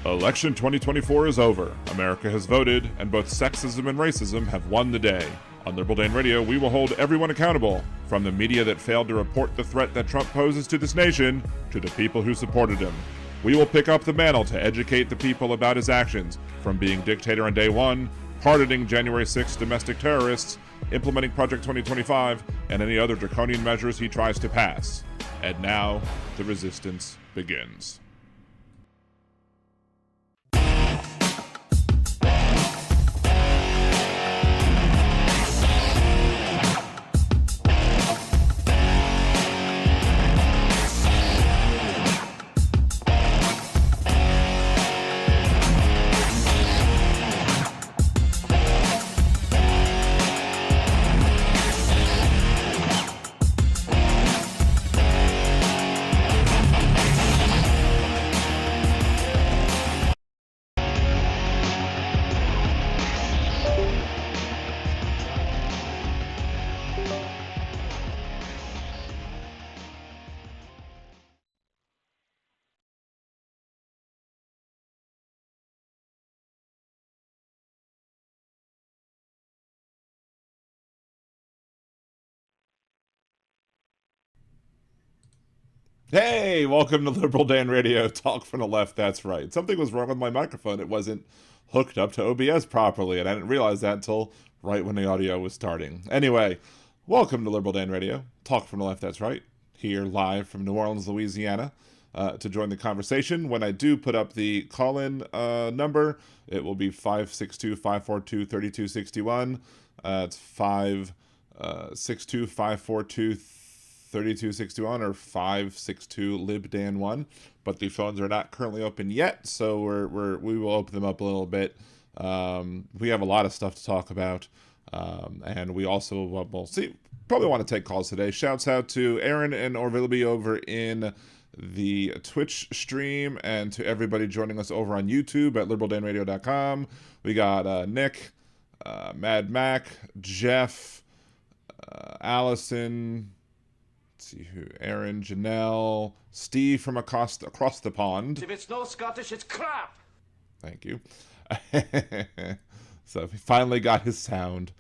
Election 2024 is over. America has voted, and both sexism and racism have won the day. On Liberal Dan Radio, we will hold everyone accountable, from the media that failed to report the threat that Trump poses to this nation, to the people who supported him. We will pick up the mantle to educate the people about his actions, from being dictator on day one, pardoning January 6th domestic terrorists, implementing Project 2025, and any other draconian measures he tries to pass. And now, the resistance begins. Hey, welcome to Liberal Dan Radio, talk from the left, that's right. Something was wrong with my microphone. It wasn't hooked up to OBS properly, and I didn't realize that until right when the audio was starting. Anyway, welcome to Liberal Dan Radio, talk from the left, that's right. Here live from New Orleans, Louisiana, to join the conversation. When I do put up the call-in number, it will be 562-542-3261. It's 562-542-3261 or 562-LibDan1, but the phones are not currently open yet, so we will open them up a little bit. We have a lot of stuff to talk about, and we also will see. Probably want to take calls today. Shouts out to Aaron and Orvilby over in the Twitch stream, and to everybody joining us over on YouTube at liberaldanradio.com. We got Nick, Mad Mac, Jeff, Allison. Let's see who, Aaron, Janelle, Steve from across the pond. If it's no Scottish, it's crap. Thank you. So he finally got his sound.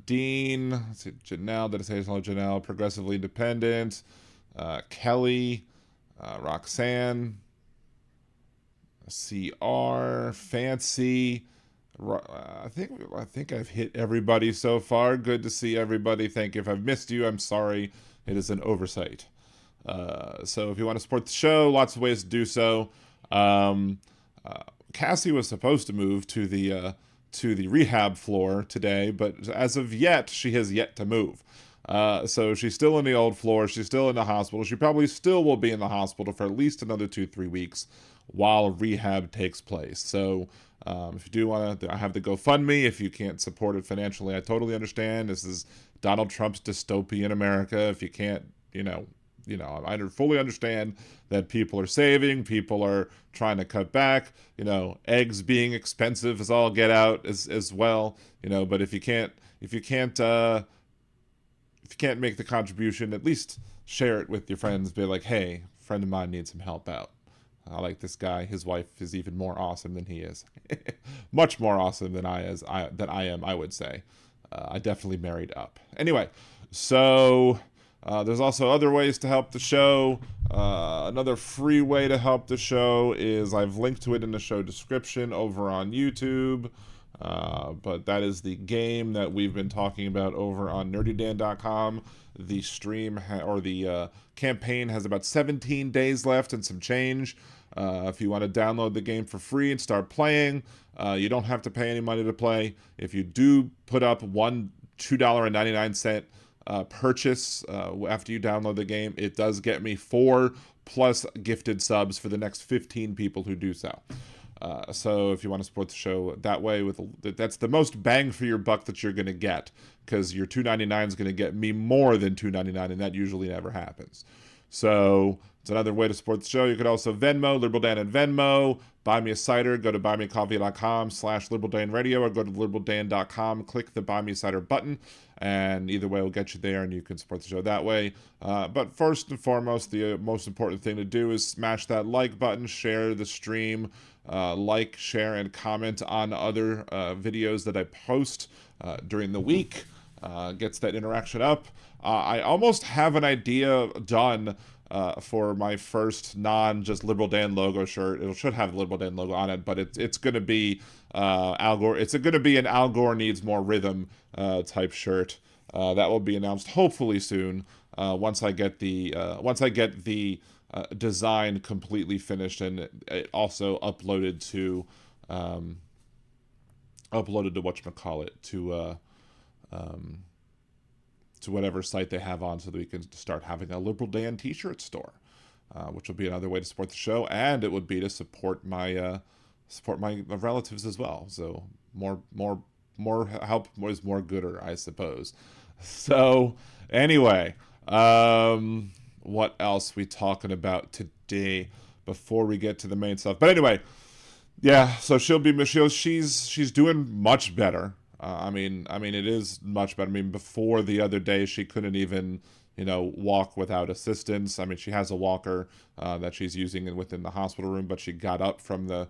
Dean, let's see, Janelle, did I say hello, Janelle? Progressively Independent. Kelly, Roxanne, CR, Fancy. I think I've hit everybody so far. Good to see everybody. Thank you. If I've missed you, I'm sorry. It is an oversight. So if you want to support the show, lots of ways to do so. Cassie was supposed to move to the rehab floor today, but as of yet, she has yet to move. So she's still in the old floor. She's still in the hospital. She probably still will be in the hospital for at least another 2-3 weeks while rehab takes place. So if you do want to, I have the GoFundMe. If you can't support it financially, I totally understand. This is Donald Trump's dystopian America. If you can't, I fully understand that people are saving, people are trying to cut back, eggs being expensive as all get out as well, but if you can't make the contribution, at least share it with your friends. Be like, hey, a friend of mine needs some help out. I like this guy. His wife is even more awesome than he is. Much more awesome than I am, I would say. I definitely married up. Anyway, so there's also other ways to help the show. Another free way to help the show is, I've linked to it in the show description over on YouTube. But that is the game that we've been talking about over on nerdydan.com. The stream the campaign has about 17 days left and some change. If you want to download the game for free and start playing, you don't have to pay any money to play. If you do put up one $2.99 purchase after you download the game, it does get me 4+ gifted subs for the next 15 people who do so. So if you want to support the show that way, that's the most bang for your buck that you're going to get, because your $2.99 is going to get me more than $2.99, and that usually never happens. So it's another way to support the show. You could also Venmo, Liberal Dan and Venmo. Buy me a cider. Go to buymeacoffee.com/LiberalDanRadio or go to liberaldan.com. Click the Buy Me a Cider button, and either way will get you there, and you can support the show that way. But first and foremost, the most important thing to do is smash that like button, share the stream, like, share, and comment on other videos that I post during the week. Gets that interaction up. I almost have an idea done for my first just Liberal Dan logo shirt. It should have the Liberal Dan logo on it, but it's going to be Al Gore. It's going to be an Al Gore needs more rhythm type shirt. That will be announced hopefully soon. Once I get the design completely finished and it also uploaded to whatchamacallit, to whatever site they have on, so that we can start having a Liberal Dan t-shirt store, which will be another way to support the show, and it would be to support my relatives as well. So more help is more gooder, I suppose. So anyway, what else we talking about today before we get to the main stuff? But anyway, yeah. So she's doing much better. I mean, it is much better. I mean, before the other day, she couldn't even, walk without assistance. I mean, she has a walker that she's using within the hospital room, but she got up from the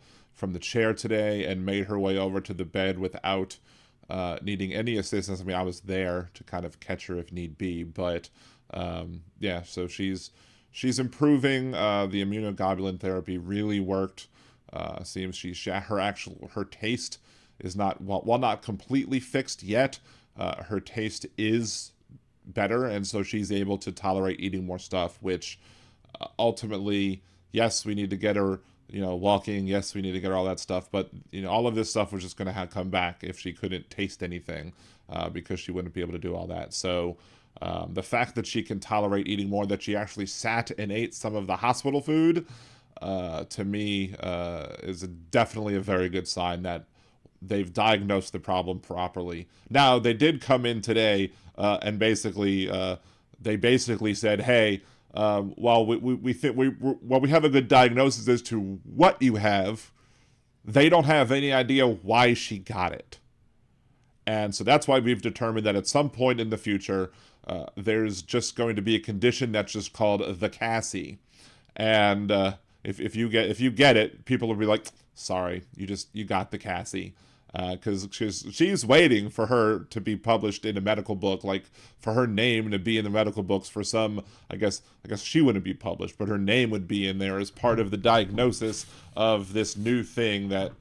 chair today and made her way over to the bed without needing any assistance. I mean, I was there to kind of catch her if need be, but yeah. So she's improving. The immunoglobulin therapy really worked. Seems her taste is not, while not completely fixed yet, her taste is better, and so she's able to tolerate eating more stuff, which ultimately, yes, we need to get her, walking, yes, we need to get her all that stuff, but, all of this stuff was just going to come back if she couldn't taste anything, because she wouldn't be able to do all that. So the fact that she can tolerate eating more, that she actually sat and ate some of the hospital food, to me, is definitely a very good sign that they've diagnosed the problem properly. Now, they did come in today and basically said, hey, while we think we have a good diagnosis as to what you have, they don't have any idea why she got it. And so that's why we've determined that at some point in the future, there's just going to be a condition that's just called the Cassie. And if you get it, people will be like, sorry, you got the Cassie. Because she's waiting for her to be published in a medical book, like for her name to be in the medical books for some, I guess she wouldn't be published, but her name would be in there as part of the diagnosis of this new thing that,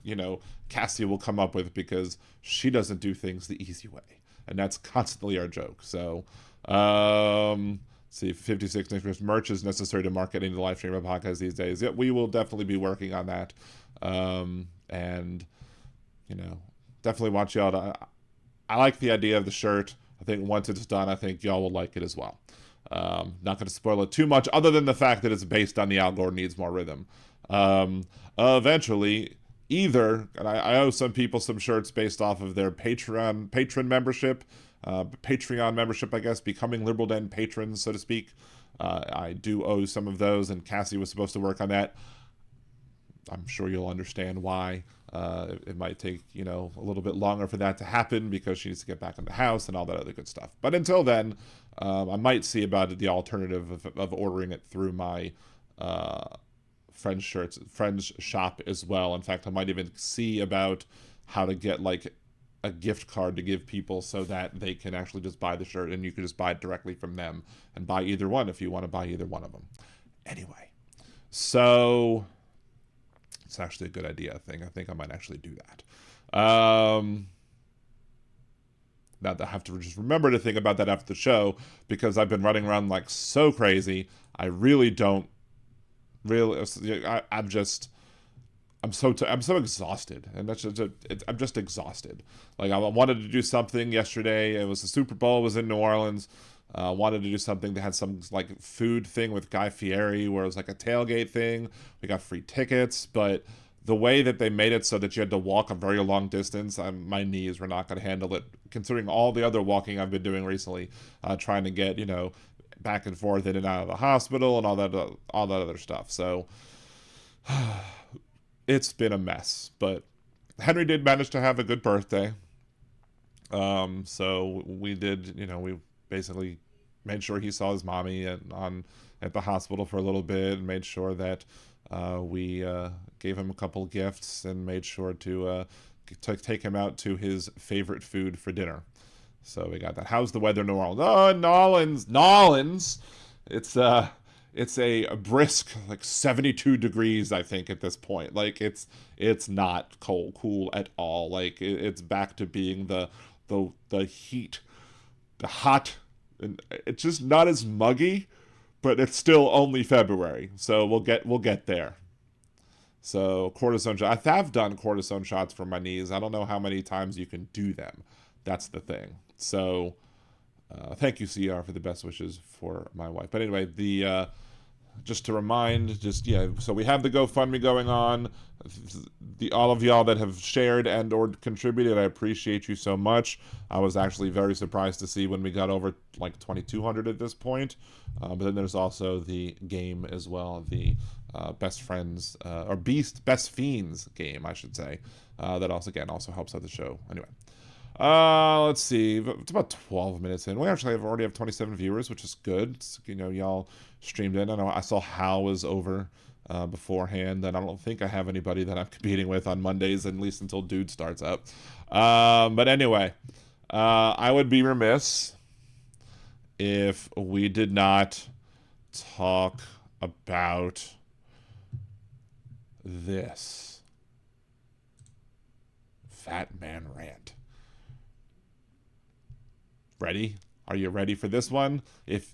Cassie will come up with, because she doesn't do things the easy way. And that's constantly our joke. So, see, 56 next merch is necessary to market any live stream of podcasts these days. Yeah, we will definitely be working on that. And definitely want y'all to. I like the idea of the shirt. I think once it's done, I think y'all will like it as well. Not going to spoil it too much, other than the fact that it's based on the Al Gore needs more rhythm. Eventually, and I owe some people some shirts based off of their patron membership, Patreon membership, I guess, becoming Liberal Den patrons, so to speak. I do owe some of those, and Cassie was supposed to work on that. I'm sure you'll understand why. It might take, a little bit longer for that to happen, because she needs to get back in the house and all that other good stuff. But until then, I might see about the alternative of ordering it through my Friends shop as well. In fact, I might even see about how to get like a gift card to give people so that they can actually just buy the shirt, and you can just buy it directly from them and buy either one if you want to buy either one of them. Anyway, so it's actually a good idea. I think I might actually do that. Now I have to just remember to think about that after the show, because I've been running around like so crazy. I really don't. I'm so exhausted, and I'm just exhausted. Like, I wanted to do something yesterday. It was the Super Bowl. It was in New Orleans. Wanted to do something that had some like food thing with Guy Fieri, where it was like a tailgate thing. We got free tickets, but the way that they made it so that you had to walk a very long distance, my knees were not going to handle it, considering all the other walking I've been doing recently, trying to get, get back and forth in and out of the hospital and all that other stuff. So it's been a mess, but Henry did manage to have a good birthday. So we did, we basically made sure he saw his mommy at the hospital for a little bit, and made sure that we gave him a couple gifts and made sure to take him out to his favorite food for dinner. So we got that. How's the weather in New Orleans? Oh, Nolans. It's a brisk, like 72 degrees, I think, at this point. Like it's not cool at all. Like it's back to being the heat, the hot, and it's just not as muggy, but it's still only February. So we'll get there. So cortisone shots. I've done cortisone shots for my knees. I don't know how many times you can do them. That's the thing. So thank you, CR, for the best wishes for my wife. But anyway, just to remind, so we have the GoFundMe going on. All of y'all that have shared and or contributed, I appreciate you so much. I was actually very surprised to see when we got over like 2,200 at this point. But then there's also the game as well, the Best Friends or Best Fiends game, I should say. That also helps out the show. Anyway. Let's see. It's about 12 minutes in. We actually already have 27 viewers, which is good. Y'all streamed in. I know I saw Hal was over beforehand, and I don't think I have anybody that I'm competing with on Mondays, at least until Dude starts up. But anyway, I would be remiss if we did not talk about this Fat Man rant. Ready? Are you ready for this one? If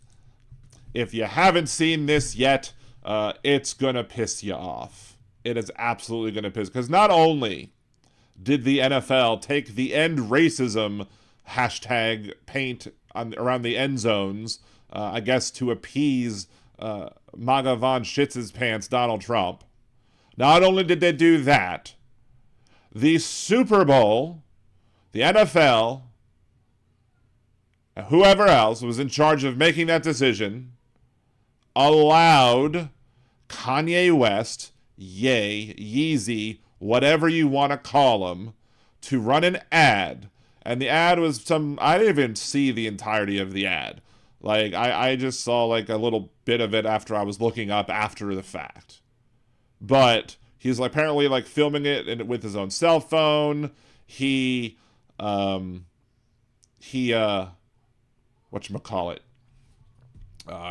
you haven't seen this yet, it's gonna piss you off. It is absolutely gonna piss, because not only did the NFL take the end racism hashtag paint around the end zones, I guess to appease MAGA Von Schitz's pants Donald Trump. Not only did they do that, the Super Bowl, the NFL, whoever else was in charge of making that decision, allowed Kanye West, Yeezy, whatever you want to call him, to run an ad. And the ad was I didn't even see the entirety of the ad. Like, I just saw like a little bit of it after I was looking up after the fact. But he's apparently like filming it with his own cell phone. Whatchamacallit?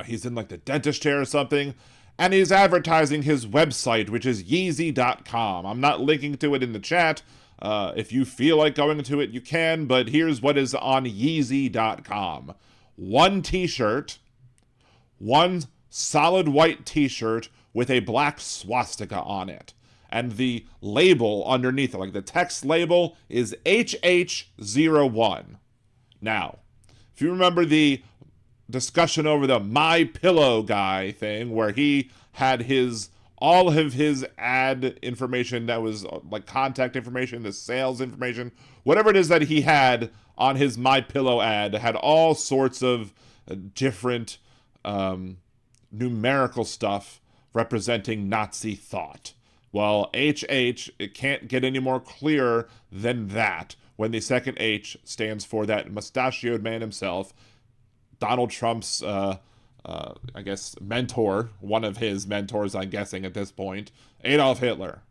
He's in like the dentist chair or something, and he's advertising his website, which is Yeezy.com. I'm not linking to it in the chat. If you feel like going to it, you can, but here's what is on Yeezy.com. One t-shirt, one solid white t-shirt with a black swastika on it. And the label underneath it, like the text label, is HH01. Now, if you remember the discussion over the My Pillow guy thing, where he had all of his ad information that was like contact information, the sales information, whatever it is that he had on his My Pillow ad, had all sorts of different numerical stuff representing Nazi thought. Well, HH, it can't get any more clear than that, when the second H stands for that mustachioed man himself, Donald Trump's, I guess, mentor, one of his mentors, I'm guessing at this point, Adolf Hitler.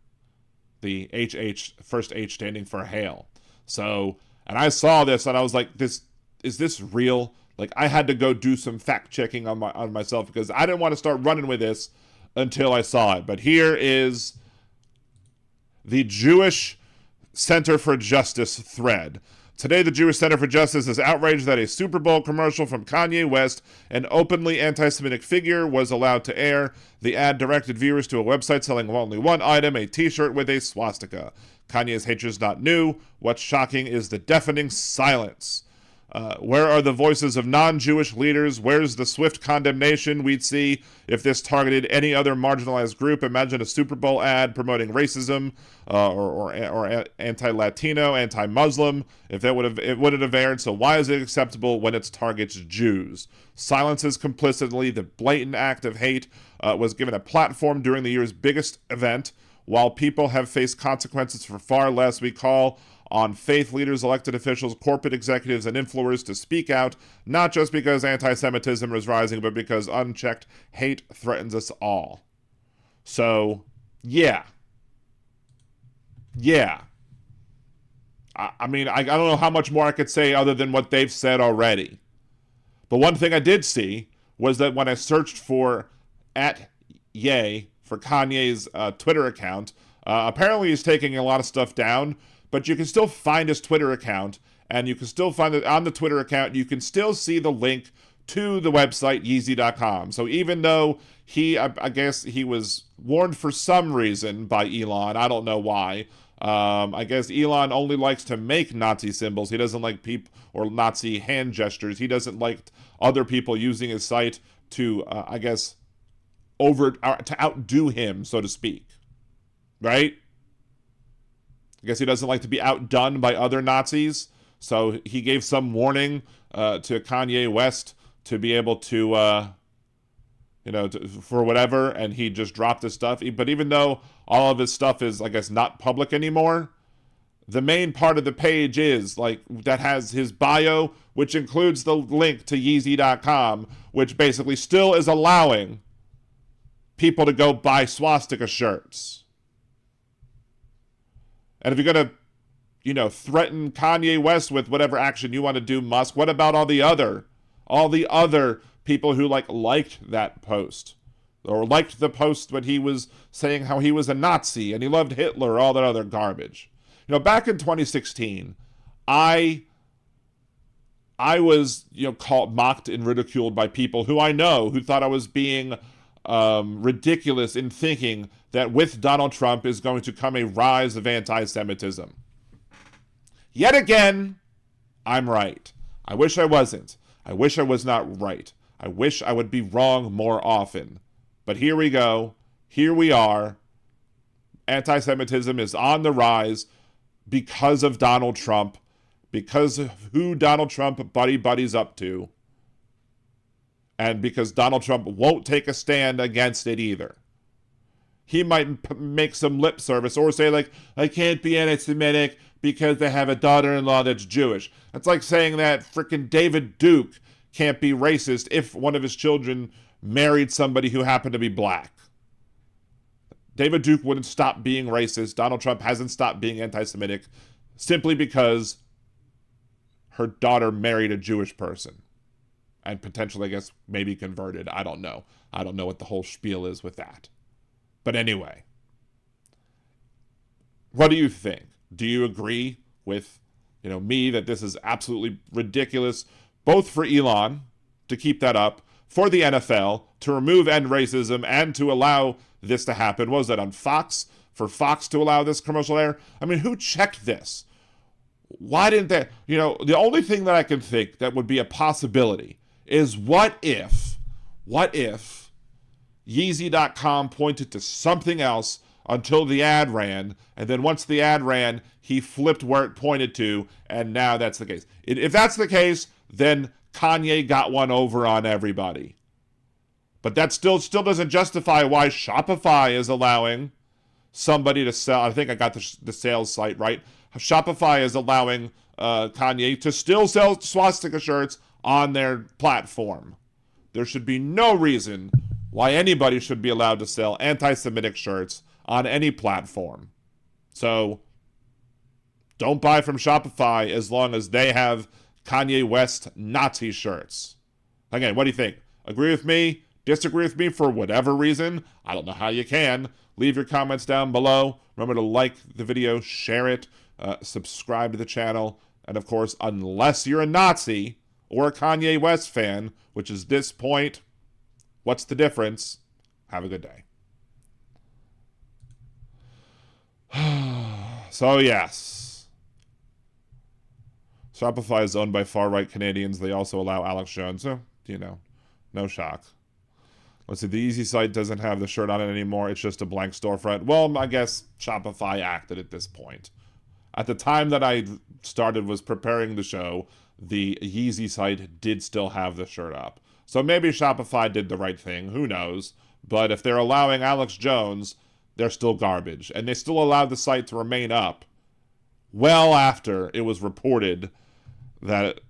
The HH, first H standing for Hail. So, and I saw this and I was like, is this real? Like, I had to go do some fact checking on myself, because I didn't want to start running with this until I saw it. But here is the Jewish Center for Justice thread. Today, the Jewish Center for Justice is outraged that a Super Bowl commercial from Kanye West, an openly anti-Semitic figure, was allowed to air. The ad directed viewers to a website selling only one item, a t-shirt with a swastika. Kanye's hatred is not new. What's shocking is the deafening silence. Where are the voices of non-Jewish leaders? Where's the swift condemnation we'd see if this targeted any other marginalized group? Imagine a Super Bowl ad promoting racism or anti-Latino, anti-Muslim. If that it wouldn't have aired. So why is it acceptable when it targets Jews? Silences complicitly the blatant act of hate was given a platform during the year's biggest event. While people have faced consequences for far less, we call on faith leaders, elected officials, corporate executives, and influencers to speak out, not just because anti-Semitism is rising, but because unchecked hate threatens us all. So, yeah. I mean, I don't know how much more I could say other than what they've said already. But one thing I did see was that when I searched for @Ye for Kanye's Twitter account, apparently he's taking a lot of stuff down, but you can still find his Twitter account, and you can still find it on the Twitter account. You can still see the link to the website, Yeezy.com. So even though I guess he was warned for some reason by Elon, I don't know why. I guess Elon only likes to make Nazi symbols. He doesn't like people or Nazi hand gestures. He doesn't like other people using his site to, I guess, to outdo him, so to speak. Right? I guess he doesn't like to be outdone by other Nazis. So he gave some warning to Kanye West to be able to, for whatever, and he just dropped his stuff. But even though all of his stuff is, I guess, not public anymore, the main part of the page is, that has his bio, which includes the link to Yeezy.com, which basically still is allowing people to go buy swastika shirts. And if you're going to, threaten Kanye West with whatever action you want to do, Musk, what about all the other people who liked that post or liked the post when he was saying how he was a Nazi and he loved Hitler, all that other garbage? Back in 2016, I was, mocked and ridiculed by people who I know who thought I was being ridiculous in thinking that with Donald Trump is going to come a rise of anti-Semitism. Yet again, I'm right. I wish I wasn't. I wish I was not right. I wish I would be wrong more often. But here we go. Here we are. Anti-Semitism is on the rise because of Donald Trump, because of who Donald Trump buddies up to, and because Donald Trump won't take a stand against it either. He might make some lip service or say, I can't be anti-Semitic because they have a daughter-in-law that's Jewish. It's like saying that frickin' David Duke can't be racist if one of his children married somebody who happened to be black. David Duke wouldn't stop being racist. Donald Trump hasn't stopped being anti-Semitic simply because her daughter married a Jewish person. And potentially, I guess, maybe converted. I don't know. I don't know what the whole spiel is with that. But anyway, what do you think? Do you agree with, me that this is absolutely ridiculous, both for Elon to keep that up, for the NFL to remove end racism and to allow this to happen? What was that on Fox? For Fox to allow this commercial air? I mean, who checked this? Why didn't they? The only thing that I can think that would be a possibility is what if Yeezy.com pointed to something else until the ad ran, and then once the ad ran, he flipped where it pointed to, and now that's the case. If that's the case, then Kanye got one over on everybody. But that still doesn't justify why Shopify is allowing somebody to sell. I think I got the sales site right. Shopify is allowing Kanye to still sell swastika shirts on their platform. There should be no reason why anybody should be allowed to sell anti-Semitic shirts on any platform. So don't buy from Shopify as long as they have Kanye West Nazi shirts. Again, what do you think? Agree with me? Disagree with me for whatever reason? I don't know how you can. Leave your comments down below. Remember to like the video, share it, subscribe to the channel, and of course, unless you're a Nazi or a Kanye West fan, which is this point, what's the difference? Have a good day. So yes. Shopify is owned by far-right Canadians. They also allow Alex Jones. So, no shock. Let's see, the Yeezy site doesn't have the shirt on it anymore. It's just a blank storefront. Well, I guess Shopify acted at this point. At the time that I was preparing the show, the Yeezy site did still have the shirt up. So maybe Shopify did the right thing. Who knows? But if they're allowing Alex Jones, they're still garbage. And they still allowed the site to remain up well after it was reported that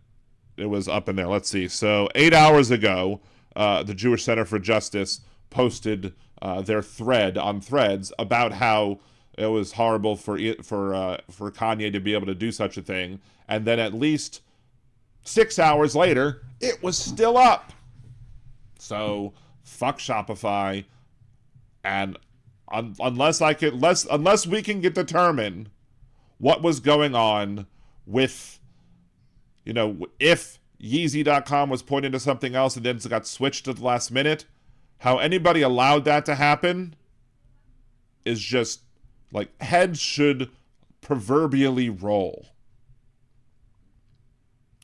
it was up in there. Let's see. So 8 hours ago, the Jewish Center for Justice posted their thread on Threads about how it was horrible for Kanye to be able to do such a thing. And then at least 6 hours later, it was still up. So fuck Shopify. And unless we can determine what was going on with, if Yeezy.com was pointing to something else and then it got switched at the last minute, how anybody allowed that to happen is just, like, heads should proverbially roll.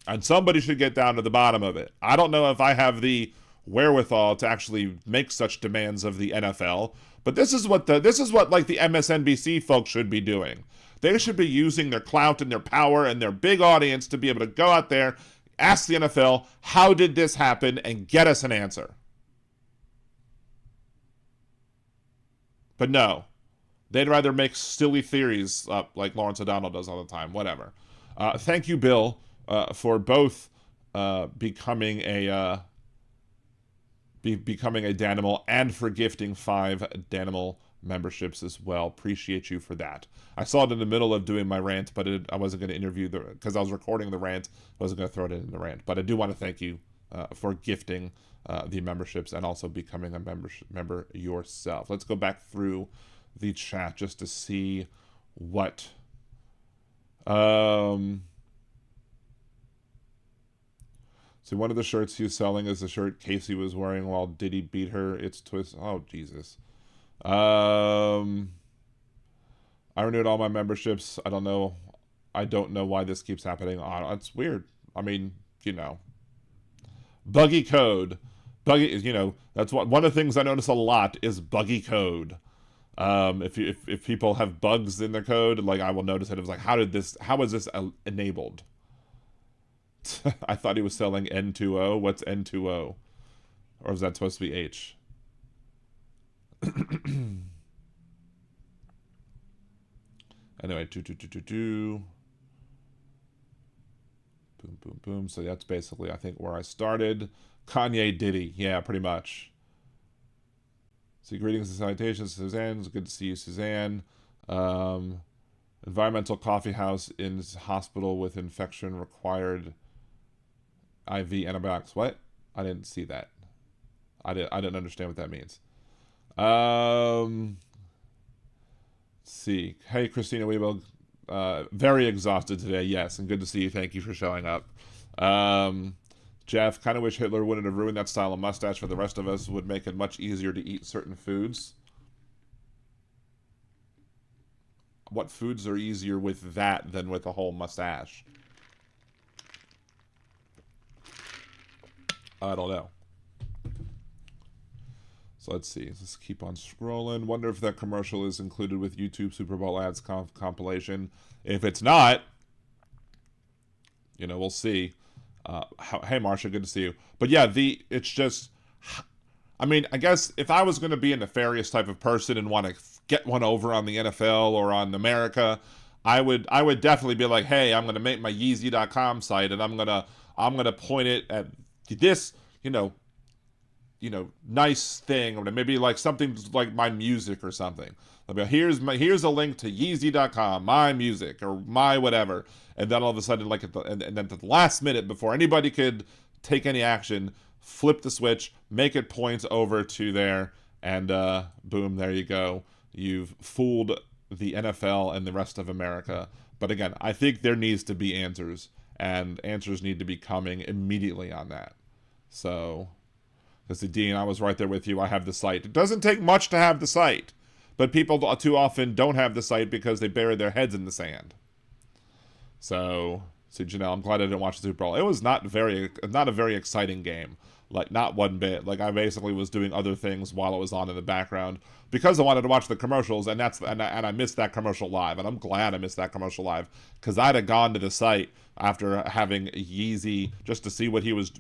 And somebody should get down to the bottom of it. I don't know if I have the wherewithal to actually make such demands of the NFL, but this is what the MSNBC folks should be doing. They should be using their clout and their power and their big audience to be able to go out there, ask the NFL, how did this happen, and get us an answer. But no, they'd rather make silly theories up like Lawrence O'Donnell does all the time. Whatever. Thank you, Bill, for both becoming a Danimal and for gifting 5 Danimal memberships as well. Appreciate you for that. I saw it in the middle of doing my rant, but I wasn't going to interview because I was recording the rant. I wasn't going to throw it in the rant, but I do want to thank you for gifting the memberships and also becoming a member yourself. Let's go back through the chat just to see what so one of the shirts he's selling is the shirt Casey was wearing while Diddy beat her. It's twist. Oh, Jesus. I renewed all my memberships. I don't know why this keeps happening. It's weird. I mean, buggy code. That's one of the things I notice a lot is buggy code. If people have bugs in their code, like, I will notice it. It was like, how was this enabled? I thought he was selling N2O. What's N2O? Or is that supposed to be H? Anyway, boom, boom, boom. So that's basically, I think, where I started. Kanye Diddy. Yeah, pretty much. So greetings and salutations, Suzanne. It's good to see you, Suzanne. Environmental coffee house in hospital with infection required IV antibiotics. What? I didn't see that. I didn't understand what that means. Let's see. Hey, Christina Weebo. Very exhausted today, yes, and good to see you. Thank you for showing up. Jeff, kind of wish Hitler wouldn't have ruined that style of mustache for the rest of us. Would make it much easier to eat certain foods. What foods are easier with that than with a whole mustache? I don't know. So let's see. Let's keep on scrolling. Wonder if that commercial is included with YouTube Super Bowl ads compilation. If it's not, we'll see. Hey, Marsha, good to see you. But yeah, it's just, I mean, I guess if I was going to be a nefarious type of person and want to get one over on the NFL or on America, I would definitely be like, hey, I'm going to make my Yeezy.com site and I'm going to point it at this, nice thing, or maybe like something like my music or something. I'll be like, here's a link to Yeezy.com, my music or my whatever, and then all of a sudden, like and then at the last minute before anybody could take any action, flip the switch, make it point over to there, and boom, there you go. You've fooled the NFL and the rest of America. But again, I think there needs to be answers, and answers need to be coming immediately on that. So, because Dean, I was right there with you. I have the site. It doesn't take much to have the site, but people too often don't have the site because they bury their heads in the sand. So, See, Janelle, I'm glad I didn't watch the Super Bowl. It was not a very exciting game. Like, not one bit. Like, I basically was doing other things while it was on in the background because I wanted to watch the commercials, and I missed that commercial live, and I'm glad I missed that commercial live because I'd have gone to the site after having Yeezy just to see what he was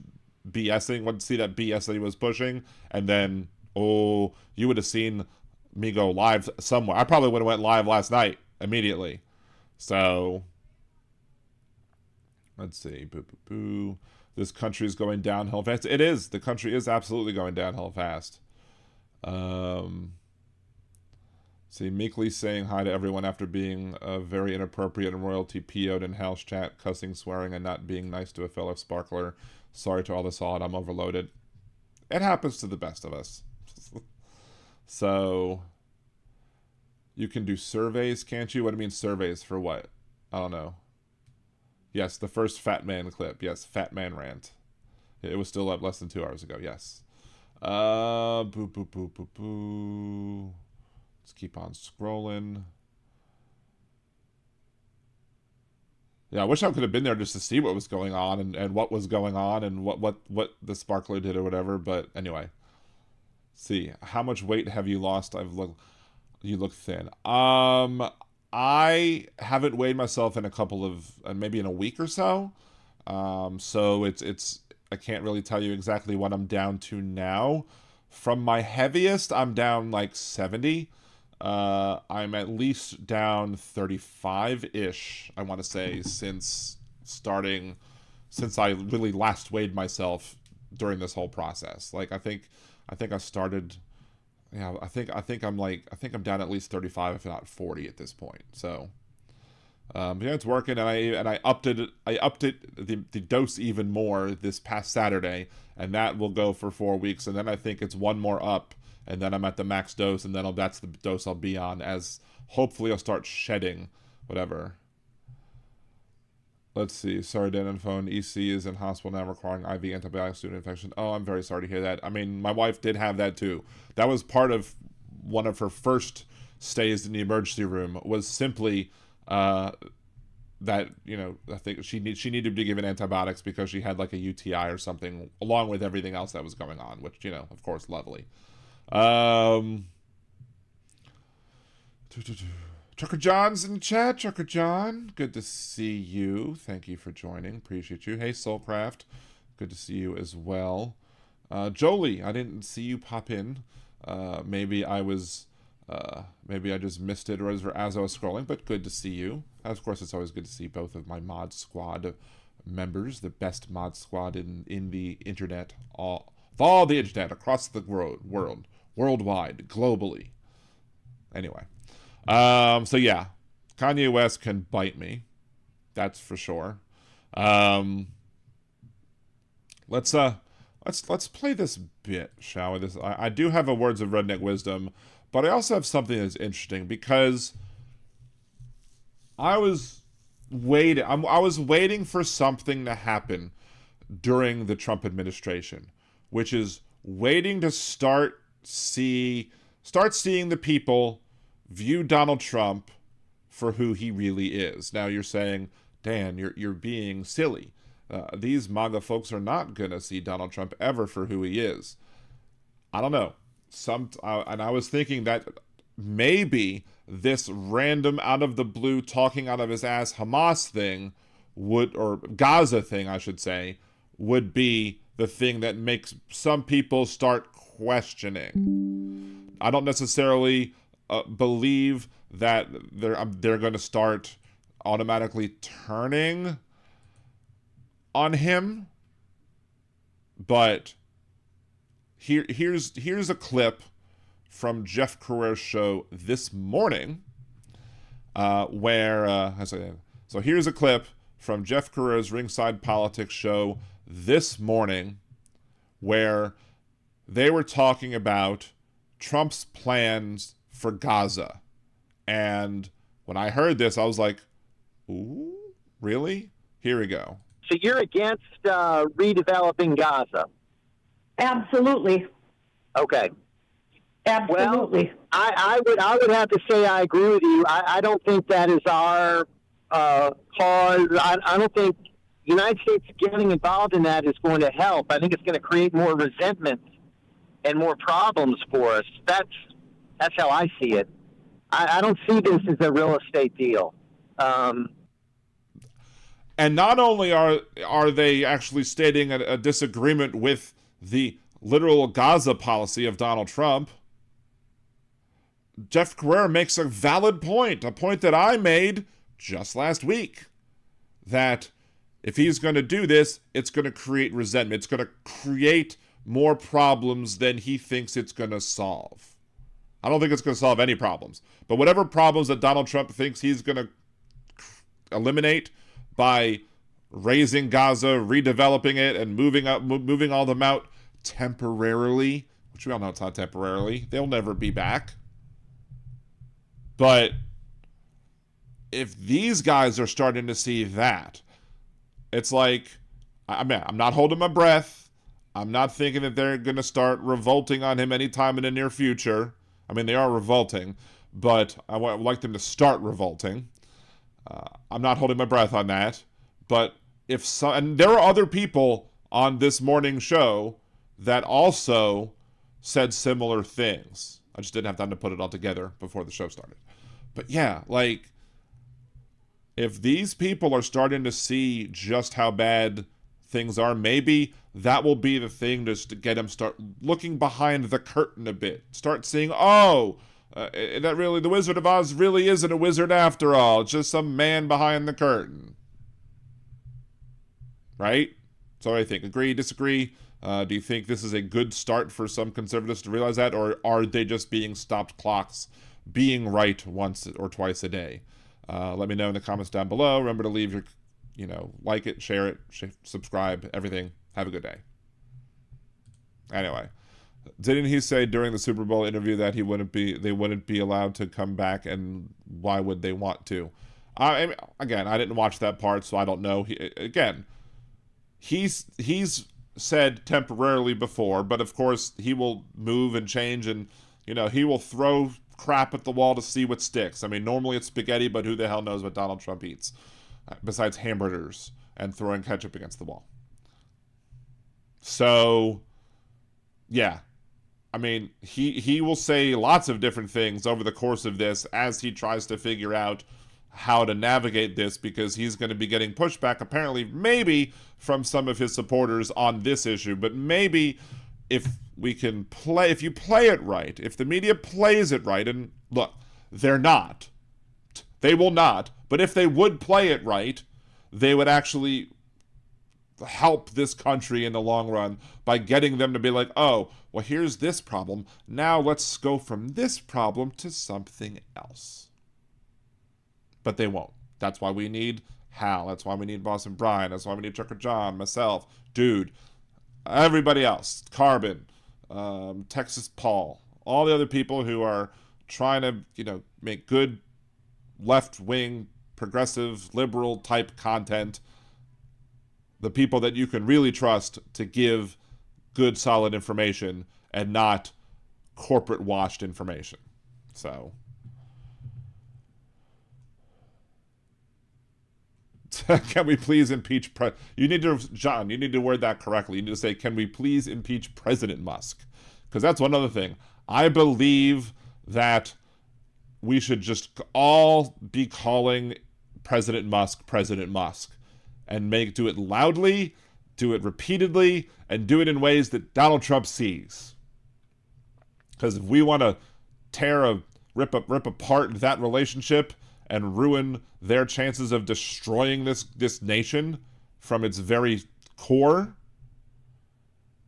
BSing, see that BS that he was pushing, and then, oh, you would have seen me go live somewhere. I probably would have went live last night immediately. So, let's see. Boo, boo, boo. This country is going downhill fast. It is. The country is absolutely going downhill fast. See, meekly saying hi to everyone after being very inappropriate and royalty PO'd in house chat, cussing, swearing, and not being nice to a fellow sparkler. Sorry to all this odd. I'm overloaded. It happens to the best of us. So, you can do surveys, can't you? What do you mean surveys for what? I don't know. Yes, the first Fat Man clip. Yes, Fat Man rant. It was still up less than 2 hours ago. Yes. Boo, boo, boo, boo, boo. Let's keep on scrolling. Yeah, I wish I could have been there just to see what was going on and what was going on and what the sparkler did or whatever. But anyway, see, how much weight have you lost? You look thin. I haven't weighed myself in maybe in a week or so. So it's I can't really tell you exactly what I'm down to now. From my heaviest, I'm down like 70. I'm at least down 35-ish, I want to say, since I really last weighed myself during this whole process. Like I think I started. Yeah, I think I'm down at least 35, if not 40 at this point. So, yeah, it's working, and I upped the dose even more this past Saturday, and that will go for 4 weeks, and then I think it's one more up, and then I'm at the max dose, and then that's the dose I'll be on, as hopefully I'll start shedding whatever. Let's see. Sorry, Dan and phone. EC is in hospital now requiring IV antibiotics due to infection. Oh, I'm very sorry to hear that. I mean, my wife did have that too. That was part of one of her first stays in the emergency room, was simply that, I think she needed to be given antibiotics because she had like a UTI or something, along with everything else that was going on, which, of course, lovely. Trucker John's in the chat. Trucker John, good to see you. Thank you for joining. Appreciate you. Hey, Soulcraft, good to see you as well. Jolie, I didn't see you pop in. Maybe I just missed it as I was scrolling, but good to see you. Of course, it's always good to see both of my mod squad members, the best mod squad in the internet, all the internet across the world, worldwide, globally. Anyway. So yeah, Kanye West can bite me. That's for sure. Let's play this bit, shall we? I do have a words of redneck wisdom, but I also have something that's interesting because I was waiting for something to happen during the Trump administration, which is waiting to start seeing the people view Donald Trump for who he really is. Now you're saying, Dan, you're being silly. These MAGA folks are not gonna see Donald Trump ever for who he is. I don't know. And I was thinking that maybe this random out of the blue talking out of his ass Hamas thing or Gaza thing, I should say, would be the thing that makes some people start questioning. I don't necessarily believe that they're going to start automatically turning on him, but here's a clip from Jeff Carreira's show this morning, so here's a clip from Jeff Carreira's Ringside Politics show this morning, where they were talking about Trump's plans for Gaza. And when I heard this, I was like, ooh, really? Here we go. So you're against redeveloping Gaza? Absolutely. Okay. Absolutely. Well, I would have to say I agree with you. I don't think that is our cause. I don't think the United States getting involved in that is going to help. I think it's going to create more resentment and more problems for us. That's how I see it. I don't see this as a real estate deal. And not only are they actually stating a disagreement with the literal Gaza policy of Donald Trump, Jeff Carrera makes a valid point, a point that I made just last week, that if he's going to do this, it's going to create resentment. It's going to create more problems than he thinks it's going to solve. I don't think it's going to solve any problems. But whatever problems that Donald Trump thinks he's going to eliminate by raising Gaza, redeveloping it, and moving all them out temporarily, which we all know it's not temporarily. They'll never be back. But if these guys are starting to see that, it's like, I'm not holding my breath. I'm not thinking that they're going to start revolting on him anytime in the near future. I mean, they are revolting, but I would like them to start revolting. I'm not holding my breath on that. But and there are other people on this morning show that also said similar things. I just didn't have time to put it all together before the show started. But yeah, like, if these people are starting to see just how bad things are, maybe that will be the thing just to get them start looking behind the curtain a bit. Start seeing, that really, the Wizard of Oz really isn't a wizard after all. It's just some man behind the curtain. Right? So I think, agree, disagree? Do you think this is a good start for some conservatives to realize that, or are they just being stopped clocks, being right once or twice a day? Let me know in the comments down below. Remember to leave your, like it, share it, subscribe, everything. Have a good day. Anyway, didn't he say during the Super Bowl interview that they wouldn't be allowed to come back, and why would they want to? Again, I didn't watch that part, so I don't know. He's said temporarily before, but of course he will move and change, and he will throw crap at the wall to see what sticks. I mean, normally it's spaghetti, but who the hell knows what Donald Trump eats besides hamburgers and throwing ketchup against the wall. So yeah, I mean, he will say lots of different things over the course of this as he tries to figure out how to navigate this, because he's going to be getting pushback, apparently, maybe from some of his supporters on this issue. But maybe if you play it right, if the media plays it right, and look, they will not, but if they would play it right, they would actually help this country in the long run by getting them to be like, oh, well, here's this problem. Now let's go from this problem to something else. But they won't. That's why we need Hal. That's why we need Boston Brian. That's why we need Trucker John, myself, Dude, everybody else, Carbon, Texas Paul, all the other people who are trying to, make good left-wing, progressive, liberal type content. The people that you can really trust to give good, solid information and not corporate-washed information. So, can we please impeach John, you need to word that correctly. You need to say, can we please impeach President Musk? Because that's one other thing. I believe that we should just all be calling President Musk, and do it loudly, do it repeatedly, and do it in ways that Donald Trump sees. Because if we want to rip apart that relationship and ruin their chances of destroying this nation from its very core,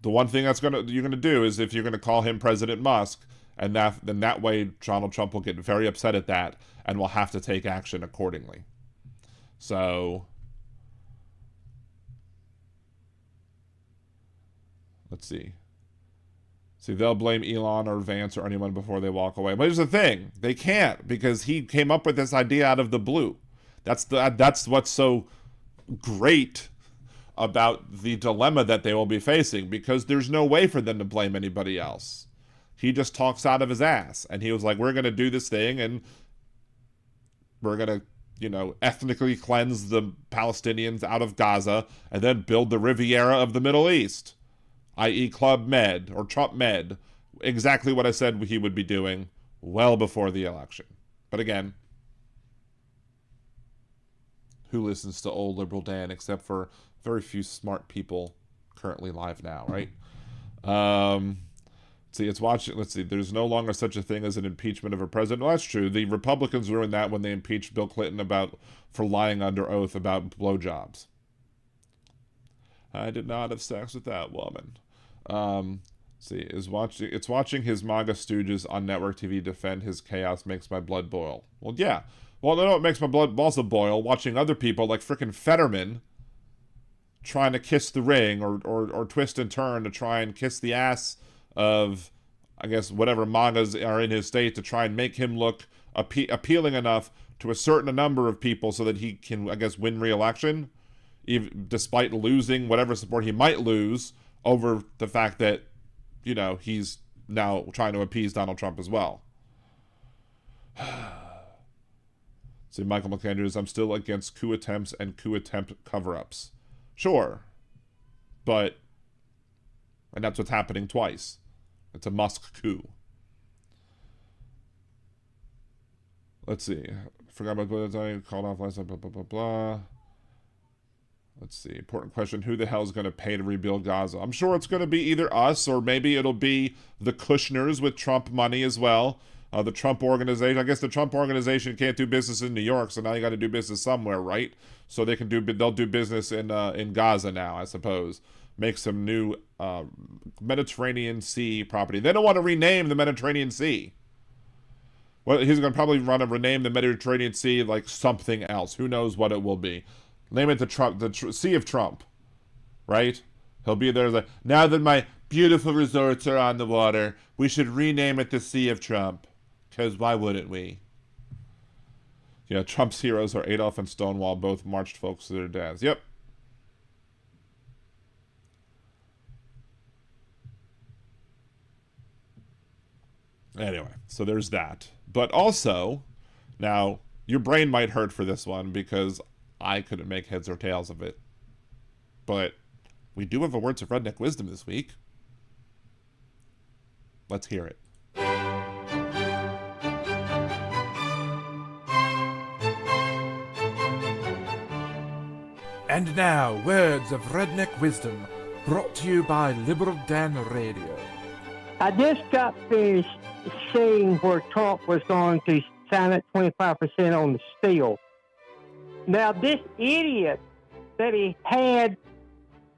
the one thing you're gonna do is, if you're gonna call him President Musk, and then that way Donald Trump will get very upset at that and will have to take action accordingly. So let's see. See, they'll blame Elon or Vance or anyone before they walk away. But here's the thing. They can't, because he came up with this idea out of the blue. That's what's so great about the dilemma that they will be facing, because there's no way for them to blame anybody else. He just talks out of his ass. And he was like, we're going to do this thing, and we're going to ethnically cleanse the Palestinians out of Gaza and then build the Riviera of the Middle East, i.e. Club Med or Trump Med. Exactly what I said he would be doing well before the election. But again, who listens to old liberal Dan except for very few smart people currently live now, right? Let's see, there's no longer such a thing as an impeachment of a president. Well, that's true. The Republicans ruined that when they impeached Bill Clinton for lying under oath about blowjobs. I did not have sex with that woman. It's watching his MAGA stooges on network TV defend his chaos makes my blood boil. Well, yeah. Well, no, it makes my blood also boil watching other people like frickin' Fetterman trying to kiss the ring or twist and turn to try and kiss the ass of, I guess, whatever MAGAs are in his state to try and make him look appealing enough to a certain number of people so that he can, I guess, win re-election, even despite losing whatever support he might lose over the fact that, he's now trying to appease Donald Trump as well. See, Michael McAndrews, I'm still against coup attempts and coup attempt cover-ups. Sure. And that's what's happening twice. It's a Musk coup. Let's see. Forgot about what I called off last time, blah, blah, blah, blah. Let's see. Important question. Who the hell is going to pay to rebuild Gaza? I'm sure it's going to be either us or maybe it'll be the Kushners with Trump money as well. The Trump organization. I guess the Trump organization can't do business in New York, so now you got to do business somewhere, right? So they'll do business in Gaza now, I suppose. Make some new Mediterranean Sea property. They don't want to rename the Mediterranean Sea. Well, he's going to probably rename the Mediterranean Sea like something else. Who knows what it will be? Name it the Sea of Trump, right? He'll be there like, now that my beautiful resorts are on the water, we should rename it the Sea of Trump. Because why wouldn't we? Trump's heroes are Adolf and Stonewall, both marched folks to their deaths. Yep. Anyway, so there's that. But also, now, your brain might hurt for this one because I couldn't make heads or tails of it. But we do have a Words of Redneck Wisdom this week. Let's hear it. And now, Words of Redneck Wisdom, brought to you by Liberal Dan Radio. I just got finished seeing where Trump was going to sign at 25% on the steel. Now, this idiot that he had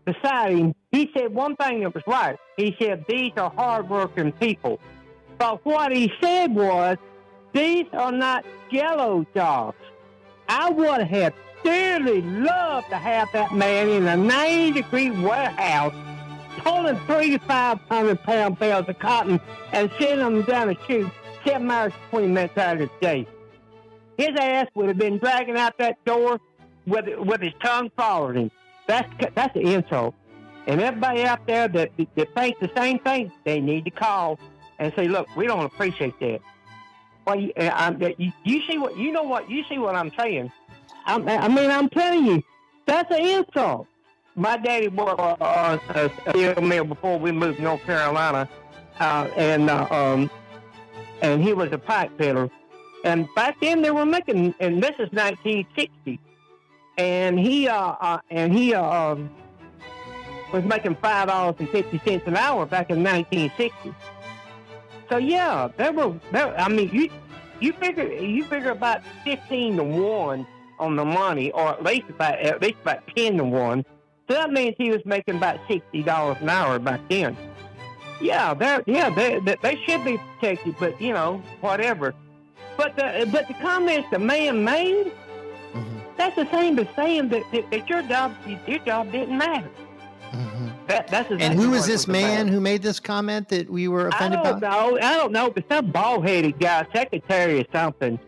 beside him, he said one thing that was right. He said, these are hardworking people. But what he said was, these are not jello jobs. I would have dearly loved to have that man in a 90-degree warehouse pulling 300 to 500-pound bales of cotton and sending them down a chute 7 hours, 20 minutes out of the day. His ass would have been dragging out that door with his tongue following him. That's an insult. And everybody out there that thinks the same thing, they need to call and say, look, we don't appreciate that. Well, you see what I'm saying. I'm telling you, that's an insult. My daddy worked a steel mill before we moved to North Carolina, and he was a pipe fitter. And back then they were making, and this is 1960, and he was making $5.50 an hour back in 1960. So yeah, you figure about 15 to 1 on the money, or at least about 10 to 1. So that means he was making about $60 an hour back then. Yeah, they should be protected, but whatever. But the comments the man made, that's the same as saying that your job didn't matter. Mm-hmm. That's exactly. And who is this man who made this comment that we were offended by? I don't know, but some bald-headed guy, secretary or something.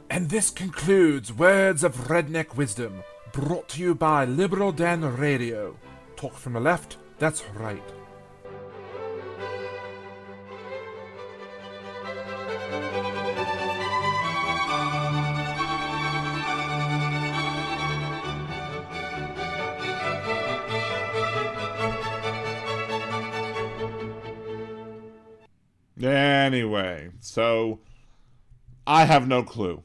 And this concludes Words of Redneck Wisdom, brought to you by Liberal Dan Radio. Talk from the left, that's right. Anyway, so I have no clue.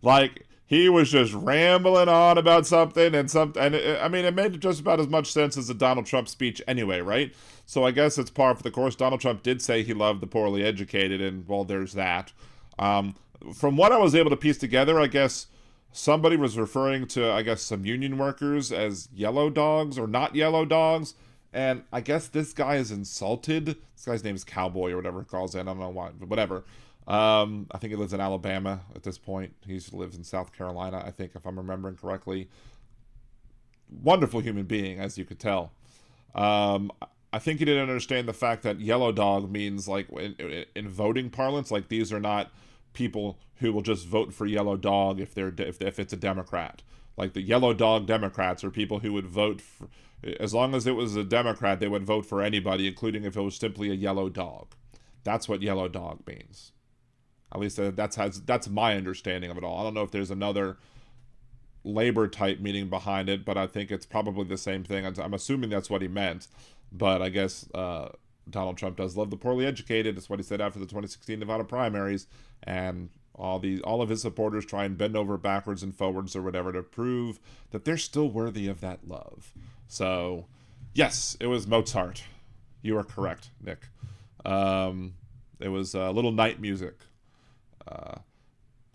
Like, he was just rambling on about something, and I mean, it made just about as much sense as the Donald Trump speech anyway, right? So I guess it's par for the course. Donald Trump did say he loved the poorly educated, and, well, there's that. From what I was able to piece together, I guess somebody was referring to, I guess, some union workers as yellow dogs or not yellow dogs. And I guess this guy is insulted. This guy's name is Cowboy or whatever he calls it. I don't know why, but whatever. I think he lives in Alabama at this point. He used to live in South Carolina, I think, if I'm remembering correctly. Wonderful human being, as you could tell. I think he didn't understand the fact that yellow dog means, like, in voting parlance, like, these are not people who will just vote for yellow dog if it's a Democrat. Like, the yellow dog Democrats are people who would vote for, as long as it was a Democrat, they would vote for anybody, including if it was simply a yellow dog. That's what yellow dog means. At least that's my understanding of it all. I don't know if there's another labor type meaning behind it, but I think it's probably the same thing. I'm assuming that's what he meant. But I guess Donald Trump does love the poorly educated. That's what he said after the 2016 Nevada primaries. And all of his supporters try and bend over backwards and forwards or whatever to prove that they're still worthy of that love. So, yes, it was Mozart. You are correct, Nick. It was Little Night Music.